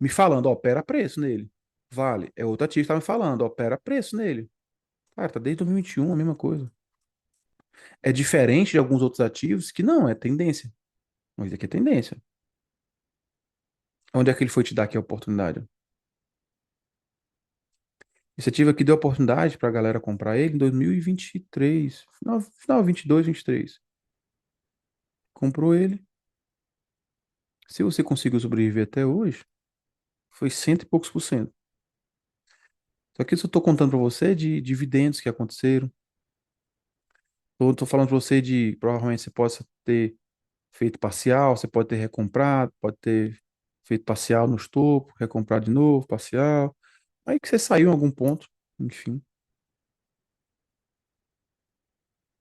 falando, ó, opera preço nele. Vale. É outro ativo que está me falando, ó, opera preço nele. Cara, tá desde 2021 a mesma coisa. É diferente de alguns outros ativos que não, é tendência. Mas aqui é tendência. Onde é que ele foi te dar aqui a oportunidade? Esse ativo aqui deu oportunidade para a galera comprar ele em 2023. Final 22, 23. Comprou ele. Se você conseguiu sobreviver até hoje, foi cento e poucos por cento. Só que isso eu estou contando para você de dividendos que aconteceram. Estou falando para você de provavelmente você possa ter feito parcial, você pode ter recomprado, pode ter feito parcial nos topos, recomprado de novo, parcial. Aí que você saiu em algum ponto, enfim.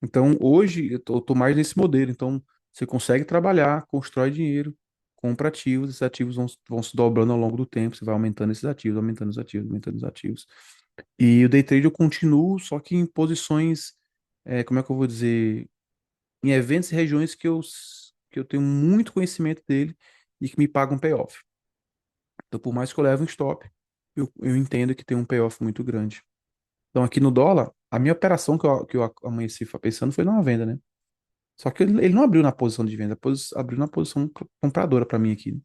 Então, hoje, eu tô mais nesse modelo. Então, você consegue trabalhar, constrói dinheiro, compra ativos, esses ativos vão se dobrando ao longo do tempo, você vai aumentando esses ativos, aumentando os ativos, aumentando os ativos. E o day trade eu continuo, só que em posições, como é que eu vou dizer, em eventos e regiões que eu tenho muito conhecimento dele e que me pagam payoff. Então, por mais que eu leve um stop, eu entendo que tem um payoff muito grande. Então, aqui no dólar, a minha operação que eu amanheci pensando foi numa venda, né? Só que ele não abriu na posição de venda, abriu na posição compradora para mim aqui, né?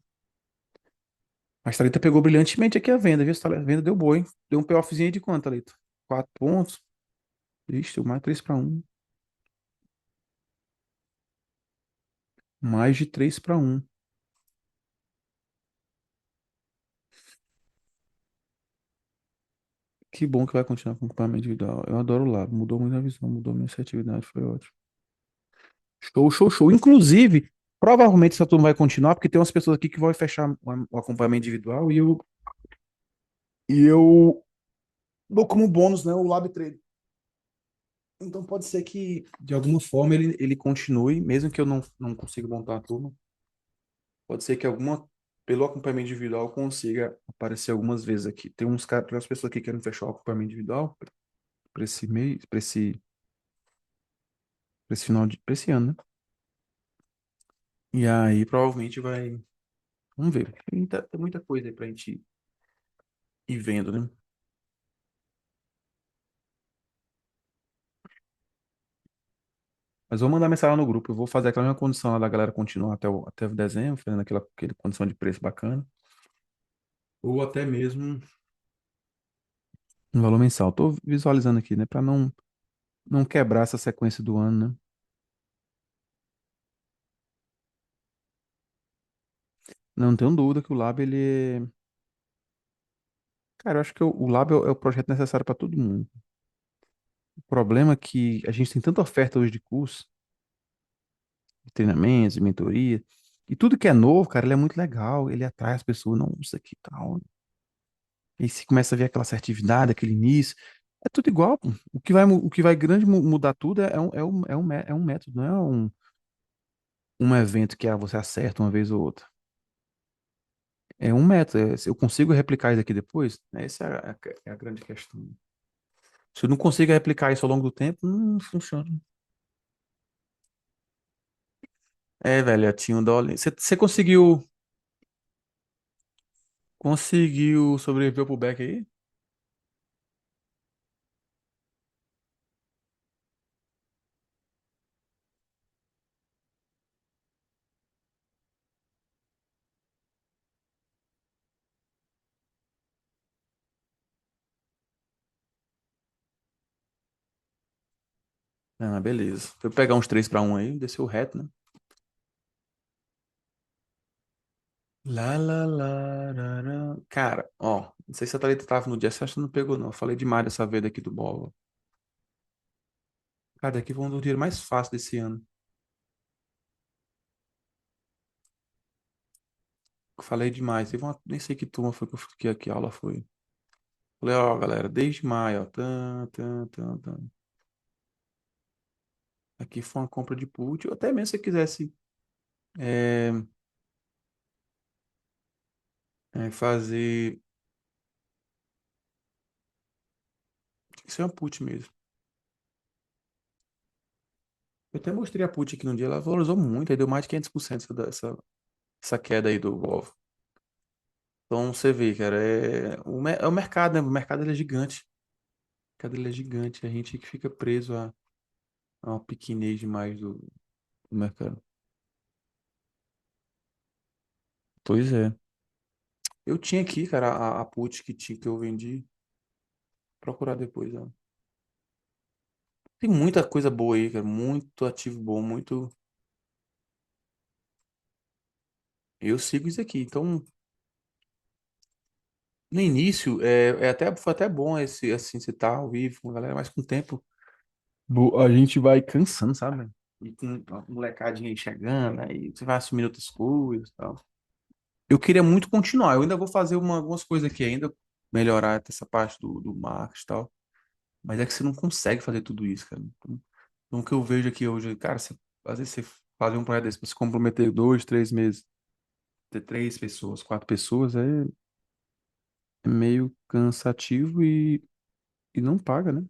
Mas Thalita pegou brilhantemente aqui a venda, viu? A venda deu boa, hein? Deu um payoffzinho aí de quanto, Thalita? 4 pontos. Ixi, deu mais 3-1. Mais de 3-1. Que bom que vai continuar com o acompanhamento individual. Eu adoro o lado. Mudou muito a visão, mudou minha assertividade, foi ótimo. Show, show, show. Inclusive, provavelmente essa turma vai continuar, porque tem umas pessoas aqui que vão fechar o acompanhamento individual e eu dou como bônus, né, o Lab Trade. Então pode ser que, de alguma forma, ele continue, mesmo que eu não consiga montar a turma. Pode ser que pelo acompanhamento individual, eu consiga aparecer algumas vezes aqui. Tem umas pessoas aqui que querem fechar o acompanhamento individual para esse mês, para esse ano, né? E aí provavelmente Vamos ver. Tem muita coisa aí pra gente ir vendo, né? Mas vou mandar mensagem lá no grupo. Eu vou fazer aquela mesma condição lá da galera continuar até o dezembro, fazendo aquela condição de preço bacana. Ou até mesmo um valor mensal. Tô visualizando aqui, né? Pra não quebrar essa sequência do ano, né? Não tenho dúvida que o Lab, ele é... Cara, eu acho que o Lab é o projeto necessário para todo mundo. O problema é que a gente tem tanta oferta hoje de curso, de treinamentos, de mentoria, e tudo que é novo, cara, ele é muito legal, ele atrai as pessoas, não, isso aqui e tal. E aí você começa a ver aquela assertividade, aquele início, é tudo igual, pô. O que vai grande mudar tudo é um método, não é um evento que você acerta uma vez ou outra. É um método. Se eu consigo replicar isso aqui depois? Essa é a grande questão. Se eu não consigo replicar isso ao longo do tempo, não funciona. É, velho, tinha um dólar. Você conseguiu sobreviver pro back aí? Ah, beleza. Foi pegar uns 3 para um aí, desceu reto, né? Cara, ó, não sei se a Thalita tava no dia, você acha que não pegou, não. Eu falei demais dessa vez aqui do bola. Cara, daqui foi um dos dias mais fáceis desse ano. Eu falei demais. Nem sei que turma foi que a aula foi. Falei, ó, galera, desde maio, ó. Tan, tan, tan, tan. Aqui foi uma compra de put. Ou até mesmo se você quisesse é, fazer. Isso é uma put mesmo. Eu até mostrei a put aqui no dia, ela valorizou muito, aí deu mais de 500% essa queda aí do ovo. Então você vê, cara, é o mercado, né? O mercado ele é gigante. O mercado ele é gigante. A gente que fica preso a uma pequenez demais do mercado. Pois é. Eu tinha aqui, cara, a put que eu vendi. Procurar depois, ó. Tem muita coisa boa aí, cara. Muito ativo bom, muito. Eu sigo isso aqui. Então, no início, foi até bom esse, assim, você tá ao vivo com a galera, mas com o tempo a gente vai cansando, sabe? E com a molecadinha aí chegando, aí você vai assumindo outras coisas e tal. Eu queria muito continuar. Eu ainda vou fazer algumas coisas aqui ainda, melhorar essa parte do marketing e tal. Mas é que você não consegue fazer tudo isso, cara. Então, o que eu vejo aqui hoje, cara, às vezes você fazer um projeto desse, pra se comprometer 2, 3 meses, ter 3 pessoas, 4 pessoas, é meio cansativo e não paga, né?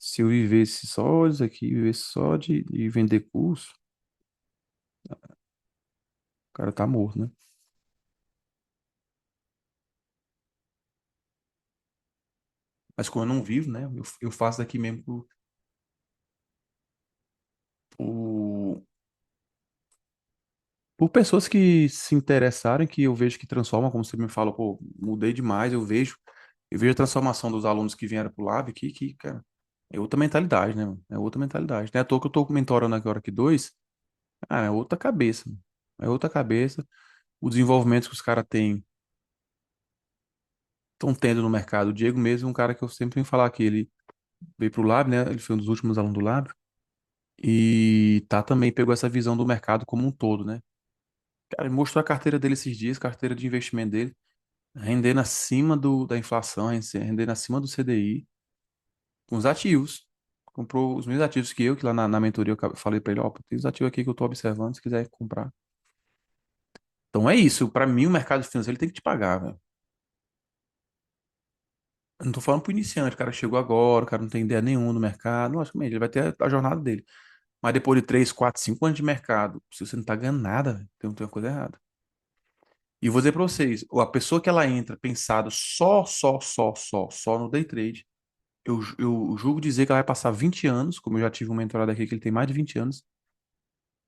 Se eu vivesse só isso aqui, vivesse só de vender curso, o cara tá morto, né? Mas como eu não vivo, né? Eu faço daqui mesmo por, por pessoas que se interessarem, que eu vejo que transformam, como você me fala, pô, mudei demais, eu vejo a transformação dos alunos que vieram pro Lab aqui, que, cara, é outra mentalidade, né, mano? É outra mentalidade. Não é à toa que eu tô mentorando agora aqui dois, cara, é outra cabeça, mano. É outra cabeça. O desenvolvimento que os caras têm, estão tendo no mercado. O Diego mesmo, é um cara que eu sempre venho falar que ele veio pro Lab, né? Ele foi um dos últimos alunos do Lab. E tá também pegou essa visão do mercado como um todo, né? Cara, ele mostrou a carteira dele esses dias, carteira de investimento dele, rendendo acima da inflação, rendendo acima do CDI, com os ativos. Comprou os mesmos ativos que eu, que lá na mentoria falei pra ele, ó, tem os ativos aqui que eu tô observando, se quiser comprar. Então é isso, pra mim o mercado financeiro ele tem que te pagar, velho. Eu não tô falando pro iniciante, o cara chegou agora, o cara não tem ideia nenhuma do mercado, logicamente, ele vai ter a jornada dele. Mas depois de 3, 4, 5 anos de mercado, se você não tá ganhando nada, velho, tem uma coisa errada. E vou dizer para vocês, a pessoa que ela entra pensado só no day trade, eu julgo dizer que ela vai passar 20 anos, como eu já tive um mentorado aqui que ele tem mais de 20 anos,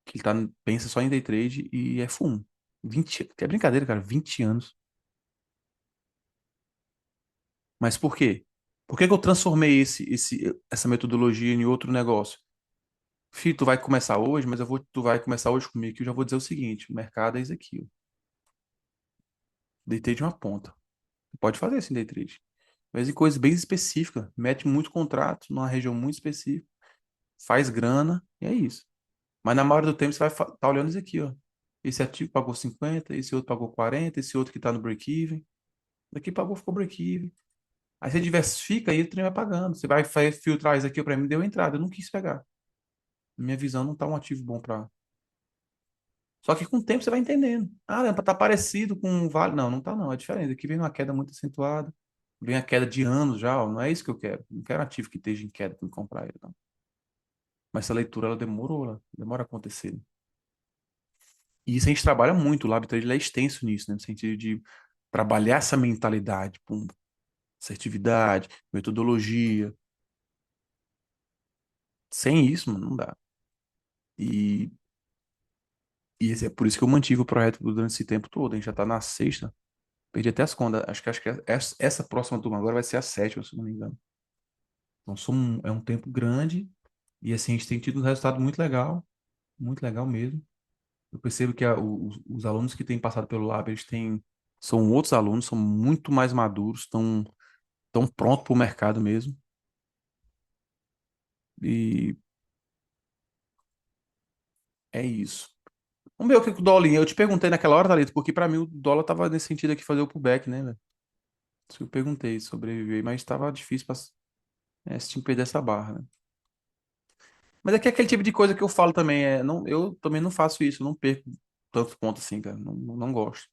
que ele pensa só em day trade e é fumo. 20, que é brincadeira, cara, 20 anos. Mas por quê? Por que que eu transformei essa metodologia em outro negócio? Fih, tu vai começar hoje, mas tu vai começar hoje comigo, que eu já vou dizer o seguinte, o mercado é isso aqui, ó. Day trade é uma ponta. Pode fazer esse day trade. Mas em coisas bem específicas, mete muito contrato numa região muito específica, faz grana, e é isso. Mas na maioria do tempo você vai estar tá olhando isso aqui, ó. Esse ativo pagou 50, esse outro pagou 40, esse outro que está no break-even. Daqui pagou, ficou break-even. Aí você diversifica e o trem vai pagando. Você vai filtrar isso aqui para mim, deu entrada. Eu não quis pegar. Minha visão não tá um ativo bom para. Só que com o tempo você vai entendendo. Ah, não, tá parecido com um vale. Não, não tá não. É diferente. Aqui vem uma queda muito acentuada. Vem a queda de anos já, ó. Não é isso que eu quero. Não quero um ativo que esteja em queda para me comprar ele, não. Mas essa leitura, ela demorou, ela demora a acontecer. E isso a gente trabalha muito. O Lab Trade ele é extenso nisso, né? No sentido de trabalhar essa mentalidade, pum, assertividade, metodologia. Sem isso, mano, não dá. E, é por isso que eu mantive o projeto durante esse tempo todo. A gente já tá na sexta. Perdi até as contas. Acho que essa próxima turma agora vai ser a sétima, se não me engano. Então, é um tempo grande. E assim, a gente tem tido um resultado muito legal mesmo. Eu percebo que os alunos que têm passado pelo Lab, são outros alunos, são muito mais maduros, estão prontos para o mercado mesmo. E é isso. Vamos ver o que que o dólar. Eu te perguntei naquela hora, Thalita, porque para mim o dólar tava nesse sentido aqui fazer o pullback, né, velho? Isso que eu perguntei, sobreviver, mas estava difícil para se tinha que perder essa barra, né? Mas é que é aquele tipo de coisa que eu falo também, não, eu também não faço isso, eu não perco tantos pontos assim, cara, não gosto.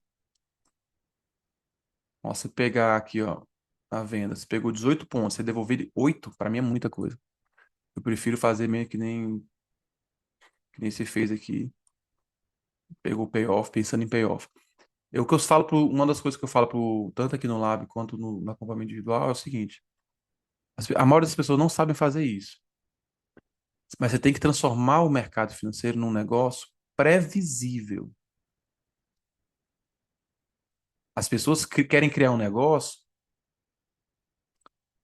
Ó, você pegar aqui, ó, a venda, você pegou 18 pontos, você devolver 8, para mim é muita coisa. Eu prefiro fazer meio que nem você fez aqui, pegou o payoff, pensando em payoff. O que eu falo uma das coisas que eu falo tanto aqui no Lab quanto no acompanhamento individual é o seguinte: a maioria das pessoas não sabem fazer isso, mas você tem que transformar o mercado financeiro num negócio previsível. As pessoas querem criar um negócio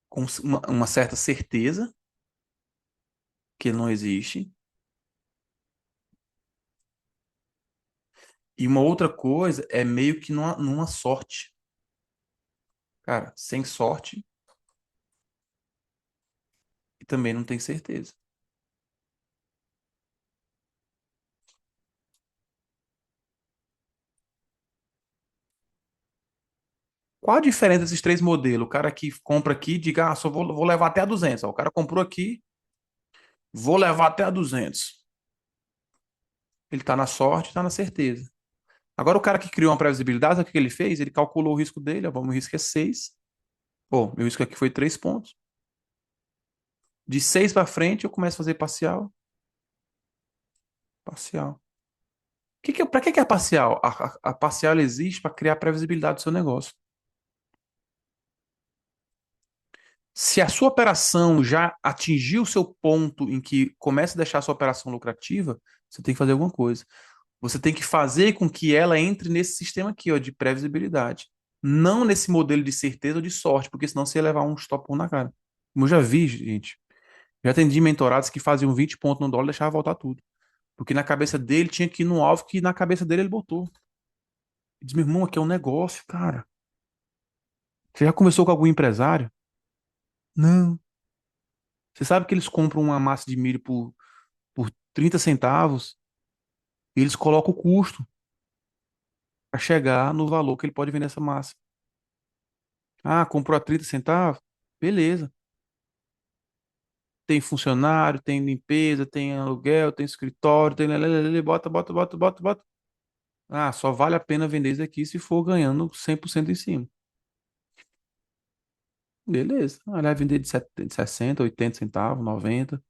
com uma certa certeza que ele não existe, e uma outra coisa é meio que numa sorte. Cara, sem sorte e também não tem certeza. Qual a diferença desses três modelos? O cara que compra aqui, diga, só vou levar até a 200. Ó, o cara comprou aqui, vou levar até a 200. Ele está na sorte, está na certeza. Agora, o cara que criou uma previsibilidade, sabe o que ele fez? Ele calculou o risco dele. Ó, meu risco é 6. Pô, meu risco aqui foi 3 pontos. De 6 para frente, eu começo a fazer parcial. Parcial. Para que é a parcial? A parcial ela existe para criar a previsibilidade do seu negócio. Se a sua operação já atingiu o seu ponto em que começa a deixar a sua operação lucrativa, você tem que fazer alguma coisa. Você tem que fazer com que ela entre nesse sistema aqui, ó, de previsibilidade. Não nesse modelo de certeza ou de sorte, porque senão você ia levar um stop na cara. Como eu já vi, gente. Já atendi mentorados que faziam 20 pontos no dólar e deixavam voltar tudo. Porque na cabeça dele tinha que ir no alvo que na cabeça dele ele botou. Ele diz, meu irmão, aqui é um negócio, cara. Você já conversou com algum empresário? Não. Você sabe que eles compram uma massa de milho por 30 centavos e eles colocam o custo para chegar no valor que ele pode vender essa massa. Ah, comprou a 30 centavos? Beleza. Tem funcionário, tem limpeza, tem aluguel, tem escritório, tem. Lelelele, bota, bota, bota, bota, bota. Ah, só vale a pena vender isso aqui se for ganhando 100% em cima. Beleza. Ah, ele vai vender de 60, 80 centavos, 90.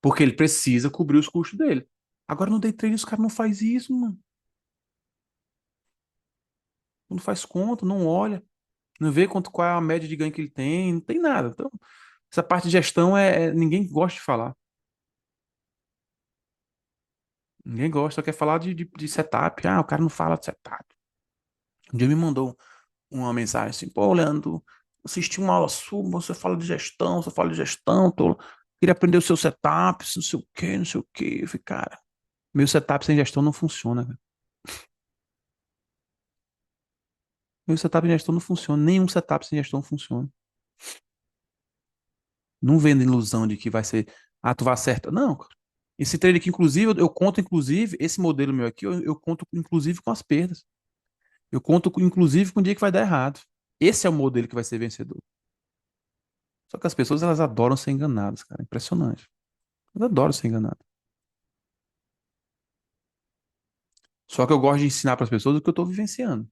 Porque ele precisa cobrir os custos dele. Agora no day trade os caras não faz isso, mano. Não faz conta, não olha, não vê qual é a média de ganho que ele tem, não tem nada. Então, essa parte de gestão ninguém gosta de falar. Ninguém gosta, só quer falar de setup. Ah, o cara não fala de setup. Um dia me mandou uma mensagem assim, pô, Leandro, assisti uma aula sua, você fala de gestão, você fala de gestão, queria aprender o seu setup, não sei o quê, não sei o quê. Eu falei, cara, meu setup sem gestão não funciona, cara. Meu setup sem gestão não funciona. Nenhum setup sem gestão funciona. Não vendo ilusão de que vai ser, ah, tu vai acertar. Não, cara. Esse trade aqui, inclusive, eu conto, inclusive, esse modelo meu aqui, eu conto, inclusive, com as perdas. Eu conto, inclusive, com o dia que vai dar errado. Esse é o modelo que vai ser vencedor. Só que as pessoas, elas adoram ser enganadas, cara. Impressionante. Elas adoram ser enganadas. Só que eu gosto de ensinar para as pessoas o que eu estou vivenciando.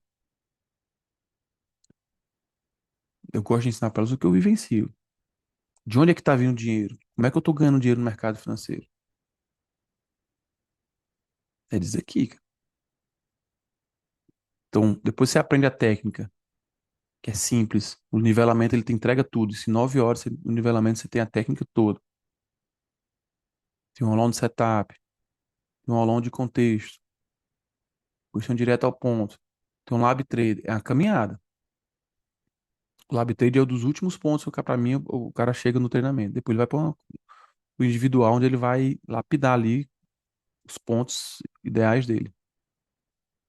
Eu gosto de ensinar para elas o que eu vivencio. De onde é que está vindo o dinheiro? Como é que eu estou ganhando dinheiro no mercado financeiro? É dizer aqui, cara. Então, depois você aprende a técnica, que é simples. O nivelamento, ele te entrega tudo. Se 9 horas, o nivelamento, você tem a técnica toda. Tem um aulão de setup, tem um aulão de contexto, questão direta ao ponto. Tem um lab trade, é uma caminhada. O lab trade é um dos últimos pontos que, para mim, o cara chega no treinamento. Depois ele vai para o individual, onde ele vai lapidar ali os pontos ideais dele,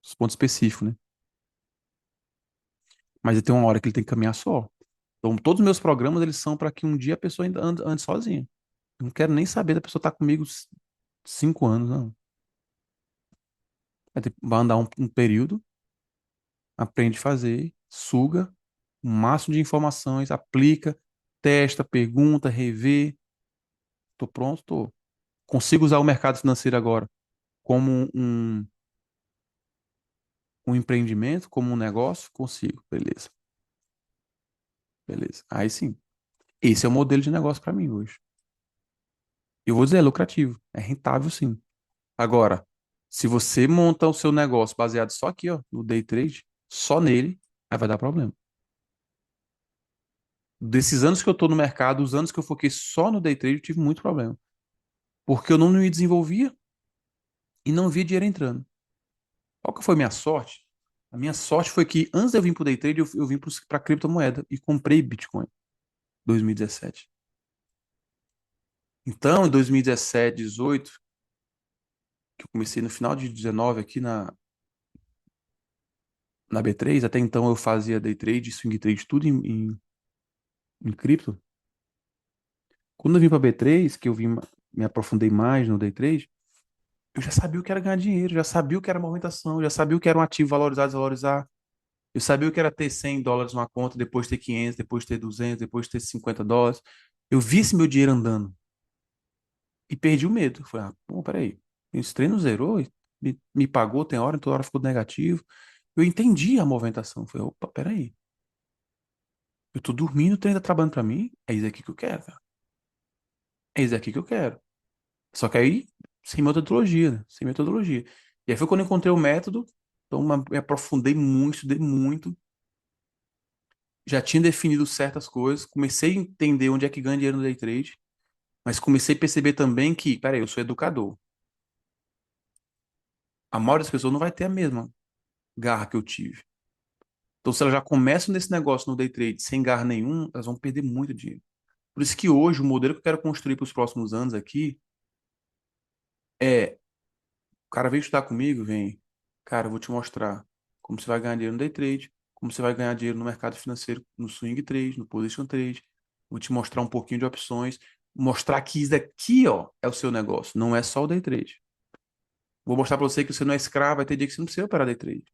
os pontos específicos, né? Mas ele tem uma hora que ele tem que caminhar só. Então, todos os meus programas, eles são para que um dia a pessoa ainda ande sozinha. Eu não quero nem saber da pessoa estar comigo 5 anos, não. Vai andar um período, aprende a fazer, suga o máximo de informações, aplica, testa, pergunta, revê. Tô pronto, tô. Consigo usar o mercado financeiro agora como um empreendimento, como um negócio? Consigo, beleza, beleza. Aí sim. Esse é o modelo de negócio para mim hoje. Eu vou dizer, é lucrativo, é rentável sim. Agora, se você monta o seu negócio baseado só aqui, ó, no day trade, só nele, aí vai dar problema. Desses anos que eu tô no mercado, os anos que eu foquei só no day trade, eu tive muito problema. Porque eu não me desenvolvia e não via dinheiro entrando. Qual que foi a minha sorte? A minha sorte foi que antes de eu vir pro day trade, eu vim para criptomoeda e comprei Bitcoin em 2017. Então, em 2017, 18, que eu comecei no final de 19 aqui na B3, até então eu fazia day trade, swing trade, tudo em cripto. Quando eu vim para B3, que eu vim, me aprofundei mais no day trade, eu já sabia o que era ganhar dinheiro, já sabia o que era movimentação, já sabia o que era um ativo valorizar, desvalorizar. Eu sabia o que era ter US$ 100 numa conta, depois ter 500, depois ter 200, depois ter US$ 50. Eu vi esse meu dinheiro andando e perdi o medo. Falei, ah, pô, peraí, esse treino zerou, me pagou, tem hora, toda hora ficou negativo. Eu entendi a movimentação. Falei, opa, peraí, eu tô dormindo, o treino tá trabalhando pra mim, é isso aqui que eu quero, cara. É isso aqui que eu quero. Só que aí, sem metodologia, né? Sem metodologia. E aí foi quando eu encontrei o método, então me aprofundei muito, estudei muito, já tinha definido certas coisas, comecei a entender onde é que ganha dinheiro no day trade, mas comecei a perceber também que, peraí, eu sou educador. A maioria das pessoas não vai ter a mesma garra que eu tive. Então, se elas já começam nesse negócio no day trade sem garra nenhum, elas vão perder muito dinheiro. Por isso que hoje o modelo que eu quero construir para os próximos anos aqui é, o cara vem estudar comigo, vem, cara, eu vou te mostrar como você vai ganhar dinheiro no day trade, como você vai ganhar dinheiro no mercado financeiro, no swing trade, no position trade. Vou te mostrar um pouquinho de opções, mostrar que isso aqui, ó, é o seu negócio, não é só o day trade. Vou mostrar para você que você não é escravo, vai ter dia que você não precisa operar day trade.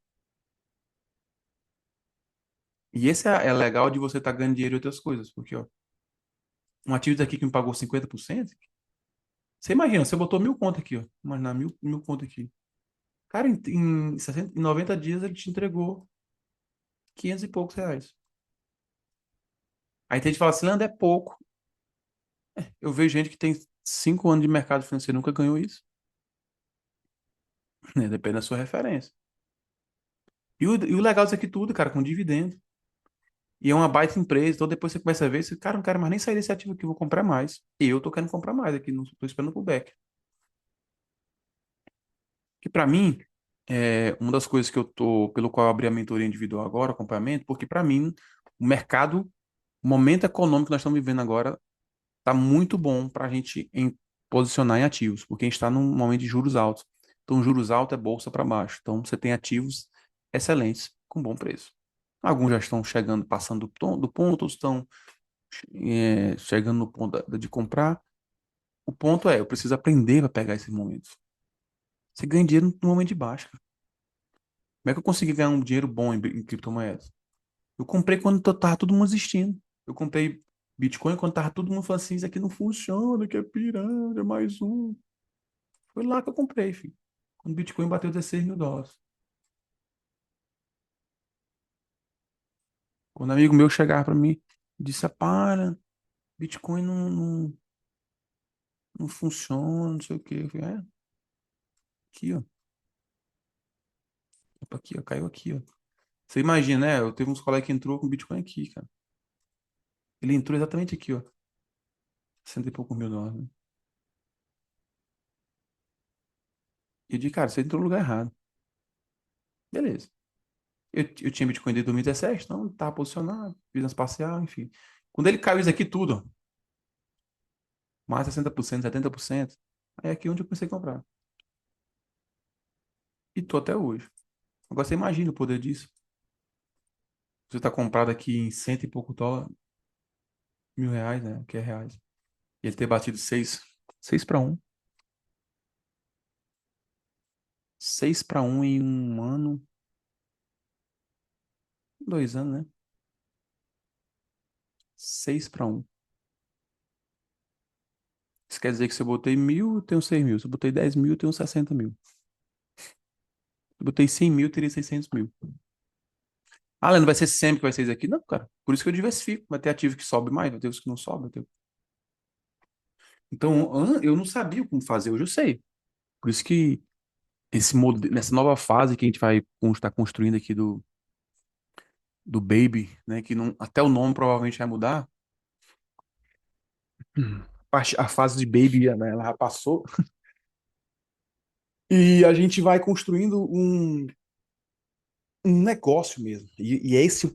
E esse é legal de você estar ganhando dinheiro em outras coisas, porque, ó, um ativo daqui que me pagou 50%, você imagina, você botou 1.000 conto aqui, ó, imagina, mil conto aqui. Cara, em 90 dias ele te entregou 500 e poucos reais. Aí tem gente que fala assim, Leandro, é pouco. Eu vejo gente que tem 5 anos de mercado financeiro nunca ganhou isso. Né? Depende da sua referência. E o legal disso aqui tudo, cara, com dividendo. E é uma baita empresa, então depois você começa a ver, você, cara, não quero mais nem sair desse ativo aqui, eu vou comprar mais. E eu tô querendo comprar mais aqui, não tô esperando o pullback. Que para mim, é uma das coisas que eu tô, pelo qual eu abri a mentoria individual agora, acompanhamento, porque para mim, o mercado, o momento econômico que nós estamos vivendo agora, tá muito bom para a gente posicionar em ativos, porque a gente está num momento de juros altos. Então, juros altos é bolsa para baixo. Então, você tem ativos excelentes, com bom preço. Alguns já estão chegando, passando do ponto, outros estão chegando no ponto de comprar. O ponto é, eu preciso aprender a pegar esses momentos. Você ganha dinheiro no momento de baixa. Como é que eu consegui ganhar um dinheiro bom em criptomoedas? Eu comprei quando tava todo mundo existindo. Eu comprei Bitcoin quando tava todo mundo falando assim, isso aqui não funciona, que é pirâmide, é mais um. Foi lá que eu comprei, filho. Quando o Bitcoin bateu US$ 16.000. Quando um amigo meu chegava pra mim, disse, "Ah, para, Bitcoin não funciona, não sei o quê." Eu falei, aqui, ó. Opa, aqui, ó, caiu aqui, ó. Você imagina, né? Eu teve uns colegas que entrou com Bitcoin aqui, cara. Ele entrou exatamente aqui, ó. Cento e poucos mil dólares, né? E eu disse, cara, você entrou no lugar errado. Beleza. Eu tinha Bitcoin desde 2017, então tava posicionado, fiz umas parcial, enfim. Quando ele caiu isso aqui tudo, ó, mais 60%, 70%, aí é aqui onde eu comecei a comprar. E tô até hoje. Agora você imagina o poder disso. Você tá comprado aqui em cento e pouco dólar, R$ 1.000, né? Que é reais. E ele ter batido seis para um. 6 para 1 em um ano, 2 anos, né? 6 para 1. Isso quer dizer que se eu botei 1.000, eu tenho 6.000. Se eu botei 10.000, eu tenho 60.000. Se eu botei 100.000, eu teria 600.000. Ah, Leandro, vai ser sempre que vai ser isso aqui? Não, cara. Por isso que eu diversifico. Vai ter ativo que sobe mais, vai ter os que não sobem. Então, eu não sabia como fazer, hoje eu sei. Por isso que nessa nova fase que a gente vai estar construindo aqui do Baby, né? Que não, até o nome provavelmente vai mudar. A fase de Baby, né, ela já passou. E a gente vai construindo um negócio mesmo. E é esse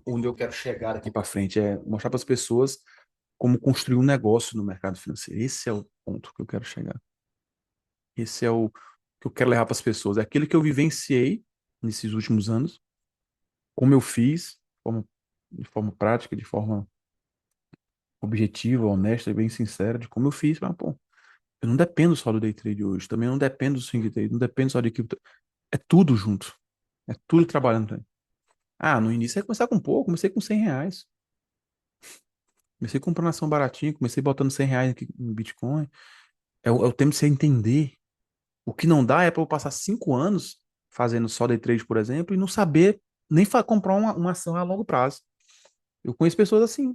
onde eu quero chegar aqui para frente, é mostrar para as pessoas como construir um negócio no mercado financeiro. Esse é o ponto que eu quero chegar. Esse é o que eu quero levar para as pessoas. É aquilo que eu vivenciei nesses últimos anos, como eu fiz, de forma prática, de forma objetiva, honesta e bem sincera, de como eu fiz. Mas, pô, eu não dependo só do day trade hoje, também não dependo do swing trade, não dependo só de cripto. É tudo junto. É tudo trabalhando. Né? Ah, no início eu ia começar com pouco, comecei com R$ 100. Comecei comprando ação baratinha, comecei botando R$ 100 aqui no Bitcoin. É o tempo de você entender. O que não dá é para eu passar 5 anos fazendo só day trade, por exemplo, e não saber nem comprar uma ação a longo prazo. Eu conheço pessoas assim.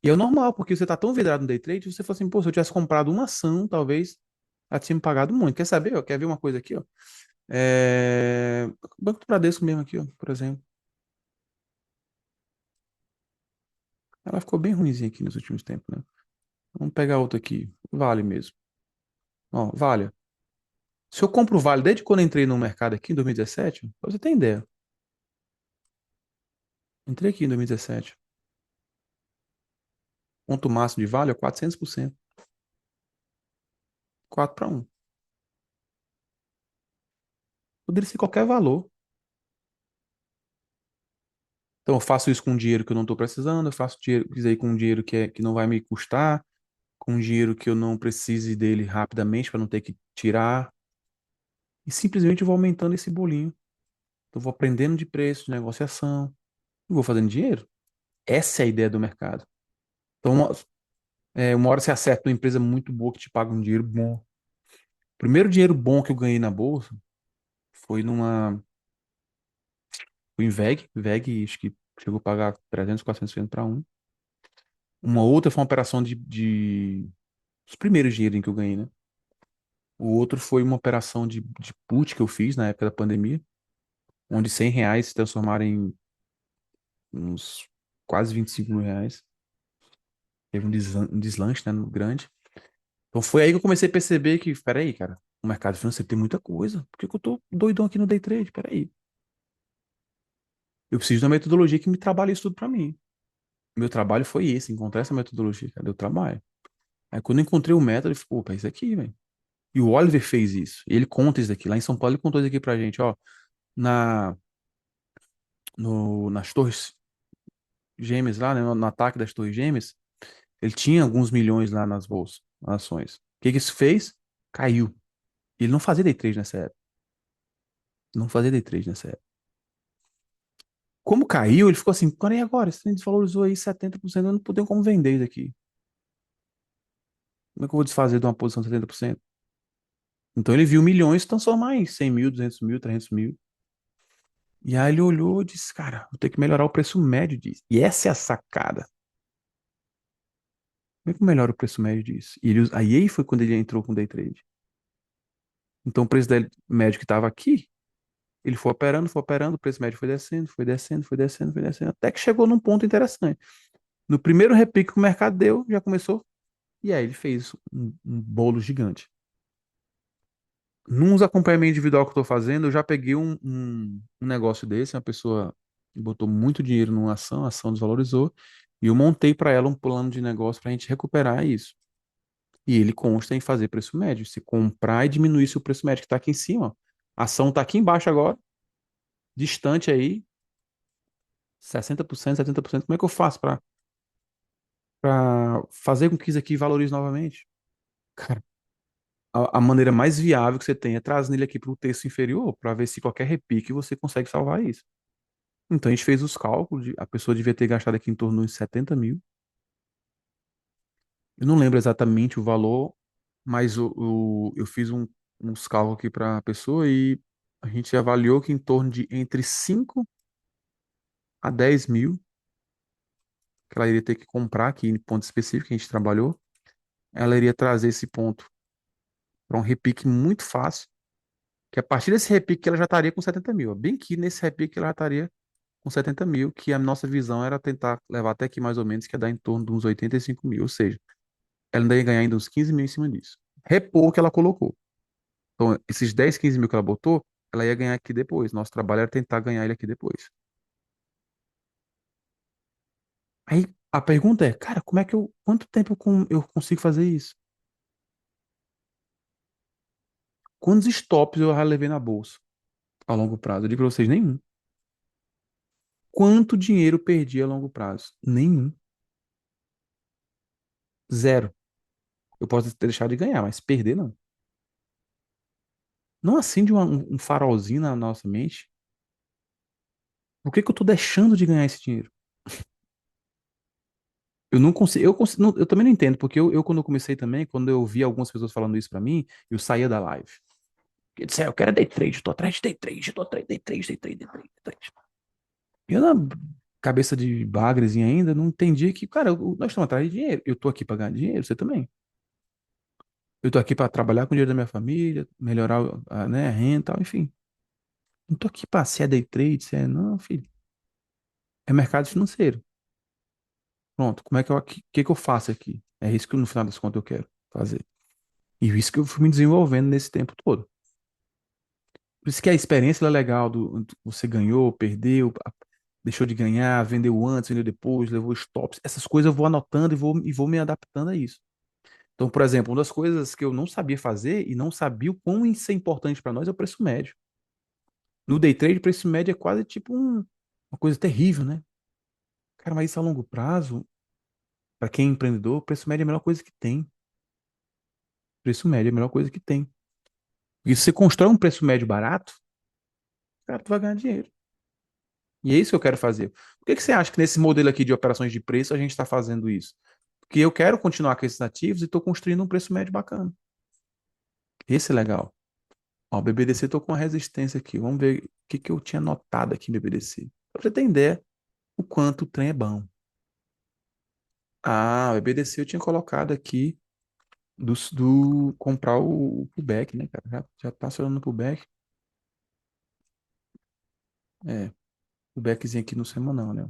E é o normal, porque você tá tão vidrado no day trade, você fala assim, pô, se eu tivesse comprado uma ação, talvez ela tinha me pagado muito. Quer saber? Ó, quer ver uma coisa aqui, ó? Banco do Bradesco mesmo aqui, ó, por exemplo. Ela ficou bem ruimzinha aqui nos últimos tempos, né? Vamos pegar outra aqui. Vale mesmo. Ó, Vale. Se eu compro o Vale desde quando eu entrei no mercado aqui em 2017, pra você ter ideia. Entrei aqui em 2017. Ponto máximo de Vale é 400%. 4 para 1. Poderia ser qualquer valor. Então eu faço isso com dinheiro que eu não estou precisando, eu faço isso aí com dinheiro que não vai me custar, com dinheiro que eu não precise dele rapidamente para não ter que tirar. E simplesmente eu vou aumentando esse bolinho. Eu vou aprendendo de preço, de negociação, e vou fazendo dinheiro. Essa é a ideia do mercado. Então, uma hora você acerta uma empresa muito boa que te paga um dinheiro bom. O primeiro dinheiro bom que eu ganhei na bolsa foi foi em VEG. VEG, acho que chegou a pagar 300, 400 para um. Uma outra foi uma operação os primeiros dinheirinhos que eu ganhei, né? O outro foi uma operação de put que eu fiz na época da pandemia, onde R$ 100 se transformaram em uns quase R$ 25.000. Teve um deslanche, né, no grande. Então foi aí que eu comecei a perceber que, peraí, cara, o mercado financeiro tem muita coisa. Por que que eu tô doidão aqui no day trade? Peraí. Eu preciso de uma metodologia que me trabalhe isso tudo pra mim. Meu trabalho foi esse, encontrar essa metodologia, cara, eu trabalho. Aí quando eu encontrei o método, eu falei, opa, é isso aqui, velho. E o Oliver fez isso. Ele conta isso daqui. Lá em São Paulo, ele contou isso aqui pra gente, ó. Na, nas Torres Gêmeas, lá, né, no ataque das Torres Gêmeas, ele tinha alguns milhões lá nas bolsas, nas ações. O que que isso fez? Caiu. Ele não fazia day trade nessa época. Não fazia day trade nessa época. Como caiu, ele ficou assim, cara, e agora? Esse trem desvalorizou aí 70%, eu não tenho como vender isso aqui. Como é que eu vou desfazer de uma posição de 70%? Então ele viu milhões se transformar em 100 mil, 200 mil, 300 mil. E aí ele olhou e disse, cara, vou ter que melhorar o preço médio disso. E essa é a sacada. Como é que eu melhoro o preço médio disso? E aí foi quando ele entrou com day trade. Então o preço dele, médio que estava aqui, ele foi operando, o preço médio foi descendo, foi descendo, foi descendo, foi descendo, até que chegou num ponto interessante. No primeiro repique que o mercado deu, já começou, e aí ele fez um bolo gigante. Nos acompanhamentos individual que eu estou fazendo, eu já peguei um negócio desse, uma pessoa botou muito dinheiro numa ação, a ação desvalorizou, e eu montei para ela um plano de negócio para a gente recuperar isso. E ele consta em fazer preço médio, se comprar e diminuir se o preço médio que está aqui em cima. Ó. A ação está aqui embaixo agora, distante aí, 60%, 70%. Como é que eu faço para fazer com que isso aqui valorize novamente? Cara, a maneira mais viável que você tem é trazer ele aqui para o terço inferior, para ver se qualquer repique você consegue salvar isso. Então a gente fez os cálculos, a pessoa devia ter gastado aqui em torno de 70 mil. Eu não lembro exatamente o valor, mas eu fiz uns cálculos aqui para a pessoa e a gente avaliou que em torno de entre 5 a 10 mil que ela iria ter que comprar aqui em ponto específico que a gente trabalhou. Ela iria trazer esse ponto para um repique muito fácil, que a partir desse repique ela já estaria com 70 mil. Bem que nesse repique ela já estaria com 70 mil, que a nossa visão era tentar levar até aqui mais ou menos, que ia dar em torno de uns 85 mil. Ou seja, ela ainda ia ganhar ainda uns 15 mil em cima disso. Repor o que ela colocou. Então, esses 10, 15 mil que ela botou, ela ia ganhar aqui depois. Nosso trabalho era tentar ganhar ele aqui depois. Aí a pergunta é, cara, quanto tempo eu consigo fazer isso? Quantos stops eu já levei na bolsa a longo prazo? Eu digo pra vocês, nenhum. Quanto dinheiro eu perdi a longo prazo? Nenhum. Zero. Eu posso ter deixado de ganhar, mas perder não. Não acende um farolzinho na nossa mente. Por que que eu tô deixando de ganhar esse dinheiro? Eu não consigo, eu também não entendo, porque quando eu comecei também, quando eu vi algumas pessoas falando isso pra mim, eu saía da live. Eu disse, eu quero day trade, eu tô atrás de day trade, eu tô atrás de day trade, day trade, day trade, day trade. Eu na cabeça de bagrezinho ainda, não entendi que, cara, nós estamos atrás de dinheiro. Eu tô aqui pra ganhar dinheiro, você também. Eu tô aqui pra trabalhar com o dinheiro da minha família, melhorar né, a renda e tal, enfim. Não tô aqui pra se é day trade, se é, não, filho. É mercado financeiro. Pronto, como é que que eu faço aqui? É isso que no final das contas eu quero fazer. E isso que eu fui me desenvolvendo nesse tempo todo. Por isso que a experiência ela é legal você ganhou, perdeu, deixou de ganhar, vendeu antes, vendeu depois, levou stops. Essas coisas eu vou anotando e vou me adaptando a isso. Então, por exemplo, uma das coisas que eu não sabia fazer e não sabia o quão isso é importante para nós é o preço médio. No day trade, o preço médio é quase tipo uma coisa terrível, né? Cara, mas isso a longo prazo, para quem é empreendedor, o preço médio é a melhor coisa que tem. Preço médio é a melhor coisa que tem. E se você constrói um preço médio barato, cara, tu vai ganhar dinheiro. E é isso que eu quero fazer. Por que que você acha que nesse modelo aqui de operações de preço a gente está fazendo isso? Porque eu quero continuar com esses ativos e estou construindo um preço médio bacana. Esse é legal. Ó, o BBDC tô com uma resistência aqui. Vamos ver o que que eu tinha notado aqui em BBDC. Pra você ter ideia o quanto o trem é bom. Ah, o BBDC eu tinha colocado aqui do comprar o pullback, né, cara? Já tá acionando o pullback. É, o backzinho aqui no semanal, né?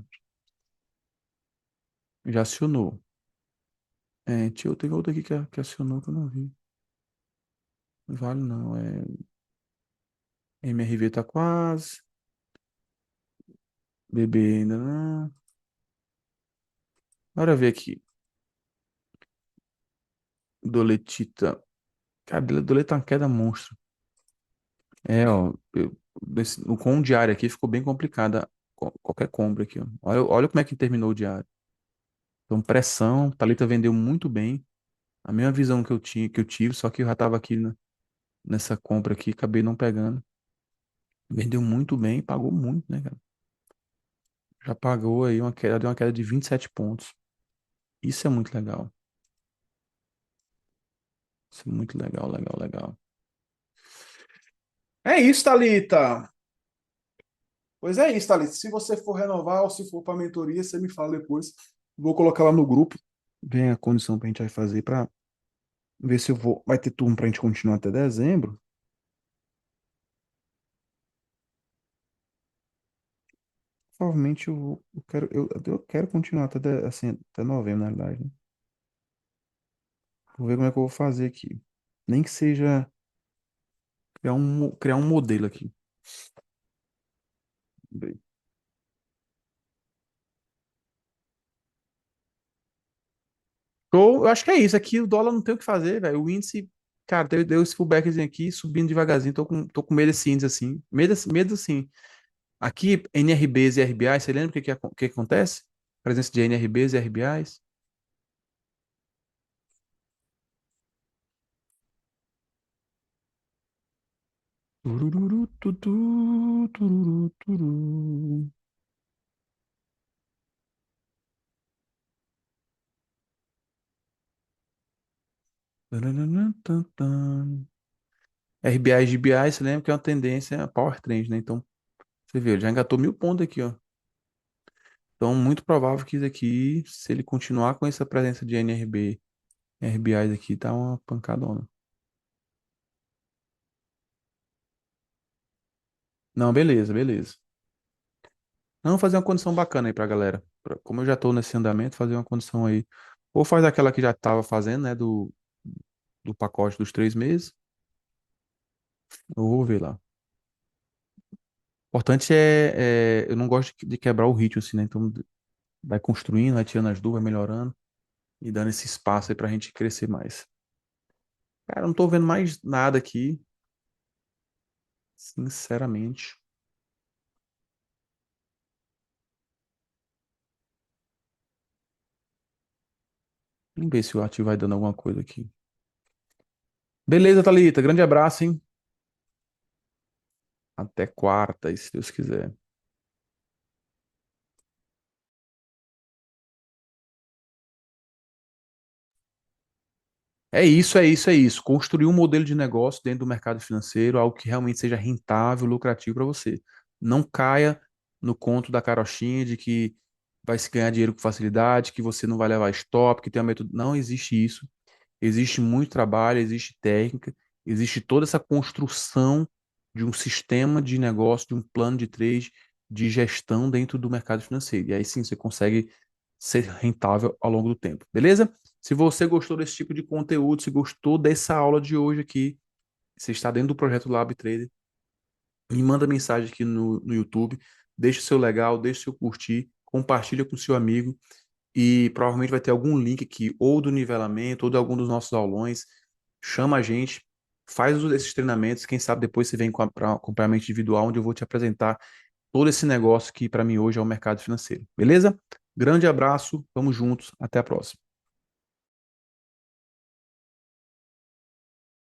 Já acionou. É, teve outro aqui que acionou que eu não vi. Não vale não. MRV tá quase. BB ainda não. Bora ver aqui. Doletita. Cara, Doleta tá uma queda monstro. É, ó. Com o diário aqui ficou bem complicada. Qualquer compra aqui, ó. Olha como é que terminou o diário. Então, pressão. Thalita vendeu muito bem. A mesma visão que eu tinha, que eu tive, só que eu já tava aqui nessa compra aqui, acabei não pegando. Vendeu muito bem, pagou muito, né, cara? Já pagou aí uma queda, deu uma queda de 27 pontos. Isso é muito legal. Isso é muito legal, legal, legal. É isso, Thalita. Pois é isso, Thalita. Se você for renovar ou se for para mentoria, você me fala depois. Vou colocar lá no grupo. Vem a condição que a gente vai fazer para ver se eu vou. Vai ter turno para a gente continuar até dezembro. Provavelmente eu quero continuar assim, até novembro, na verdade, né? Vou ver como é que eu vou fazer aqui. Nem que seja criar um modelo aqui. Eu acho que é isso. Aqui o dólar não tem o que fazer, velho. O índice, cara, deu esse pullbackzinho aqui, subindo devagarzinho. Tô com medo desse índice assim. Medo assim. Aqui, NRBs e RBIs, você lembra o que acontece? Presença de NRBs e RBIs. Tururu, tutu, tururu, turu. Taranana, tan, tan. RBI e GBI, você lembra que é uma tendência a power trend, né? Então, você vê, ele já engatou 1.000 pontos aqui, ó. Então, muito provável que isso aqui, se ele continuar com essa presença de NRB, RBIs aqui, tá uma pancadona. Não, beleza, beleza. Não, fazer uma condição bacana aí pra galera. Como eu já tô nesse andamento, fazer uma condição aí. Ou faz aquela que já tava fazendo, né? Do pacote dos 3 meses. Eu vou ver lá. O importante eu não gosto de quebrar o ritmo, assim, né? Então, vai construindo, vai tirando as dúvidas, vai melhorando e dando esse espaço aí pra gente crescer mais. Cara, eu não tô vendo mais nada aqui, sinceramente. Vamos ver se o ativo vai dando alguma coisa aqui. Beleza, Thalita. Grande abraço, hein? Até quarta, e se Deus quiser. É isso, é isso, é isso. Construir um modelo de negócio dentro do mercado financeiro, algo que realmente seja rentável, lucrativo para você. Não caia no conto da carochinha de que vai se ganhar dinheiro com facilidade, que você não vai levar stop, que tem uma método. Não existe isso. Existe muito trabalho, existe técnica, existe toda essa construção de um sistema de negócio, de um plano de trade, de gestão dentro do mercado financeiro. E aí sim você consegue ser rentável ao longo do tempo, beleza? Se você gostou desse tipo de conteúdo, se gostou dessa aula de hoje aqui, você está dentro do projeto Lab Trader, me manda mensagem aqui no YouTube, deixa o seu legal, deixa o seu curtir, compartilha com seu amigo e provavelmente vai ter algum link aqui, ou do nivelamento, ou de algum dos nossos aulões. Chama a gente, faz esses treinamentos, quem sabe depois você vem para acompanhamento individual, onde eu vou te apresentar todo esse negócio que para mim hoje é o mercado financeiro. Beleza? Grande abraço, vamos juntos, até a próxima.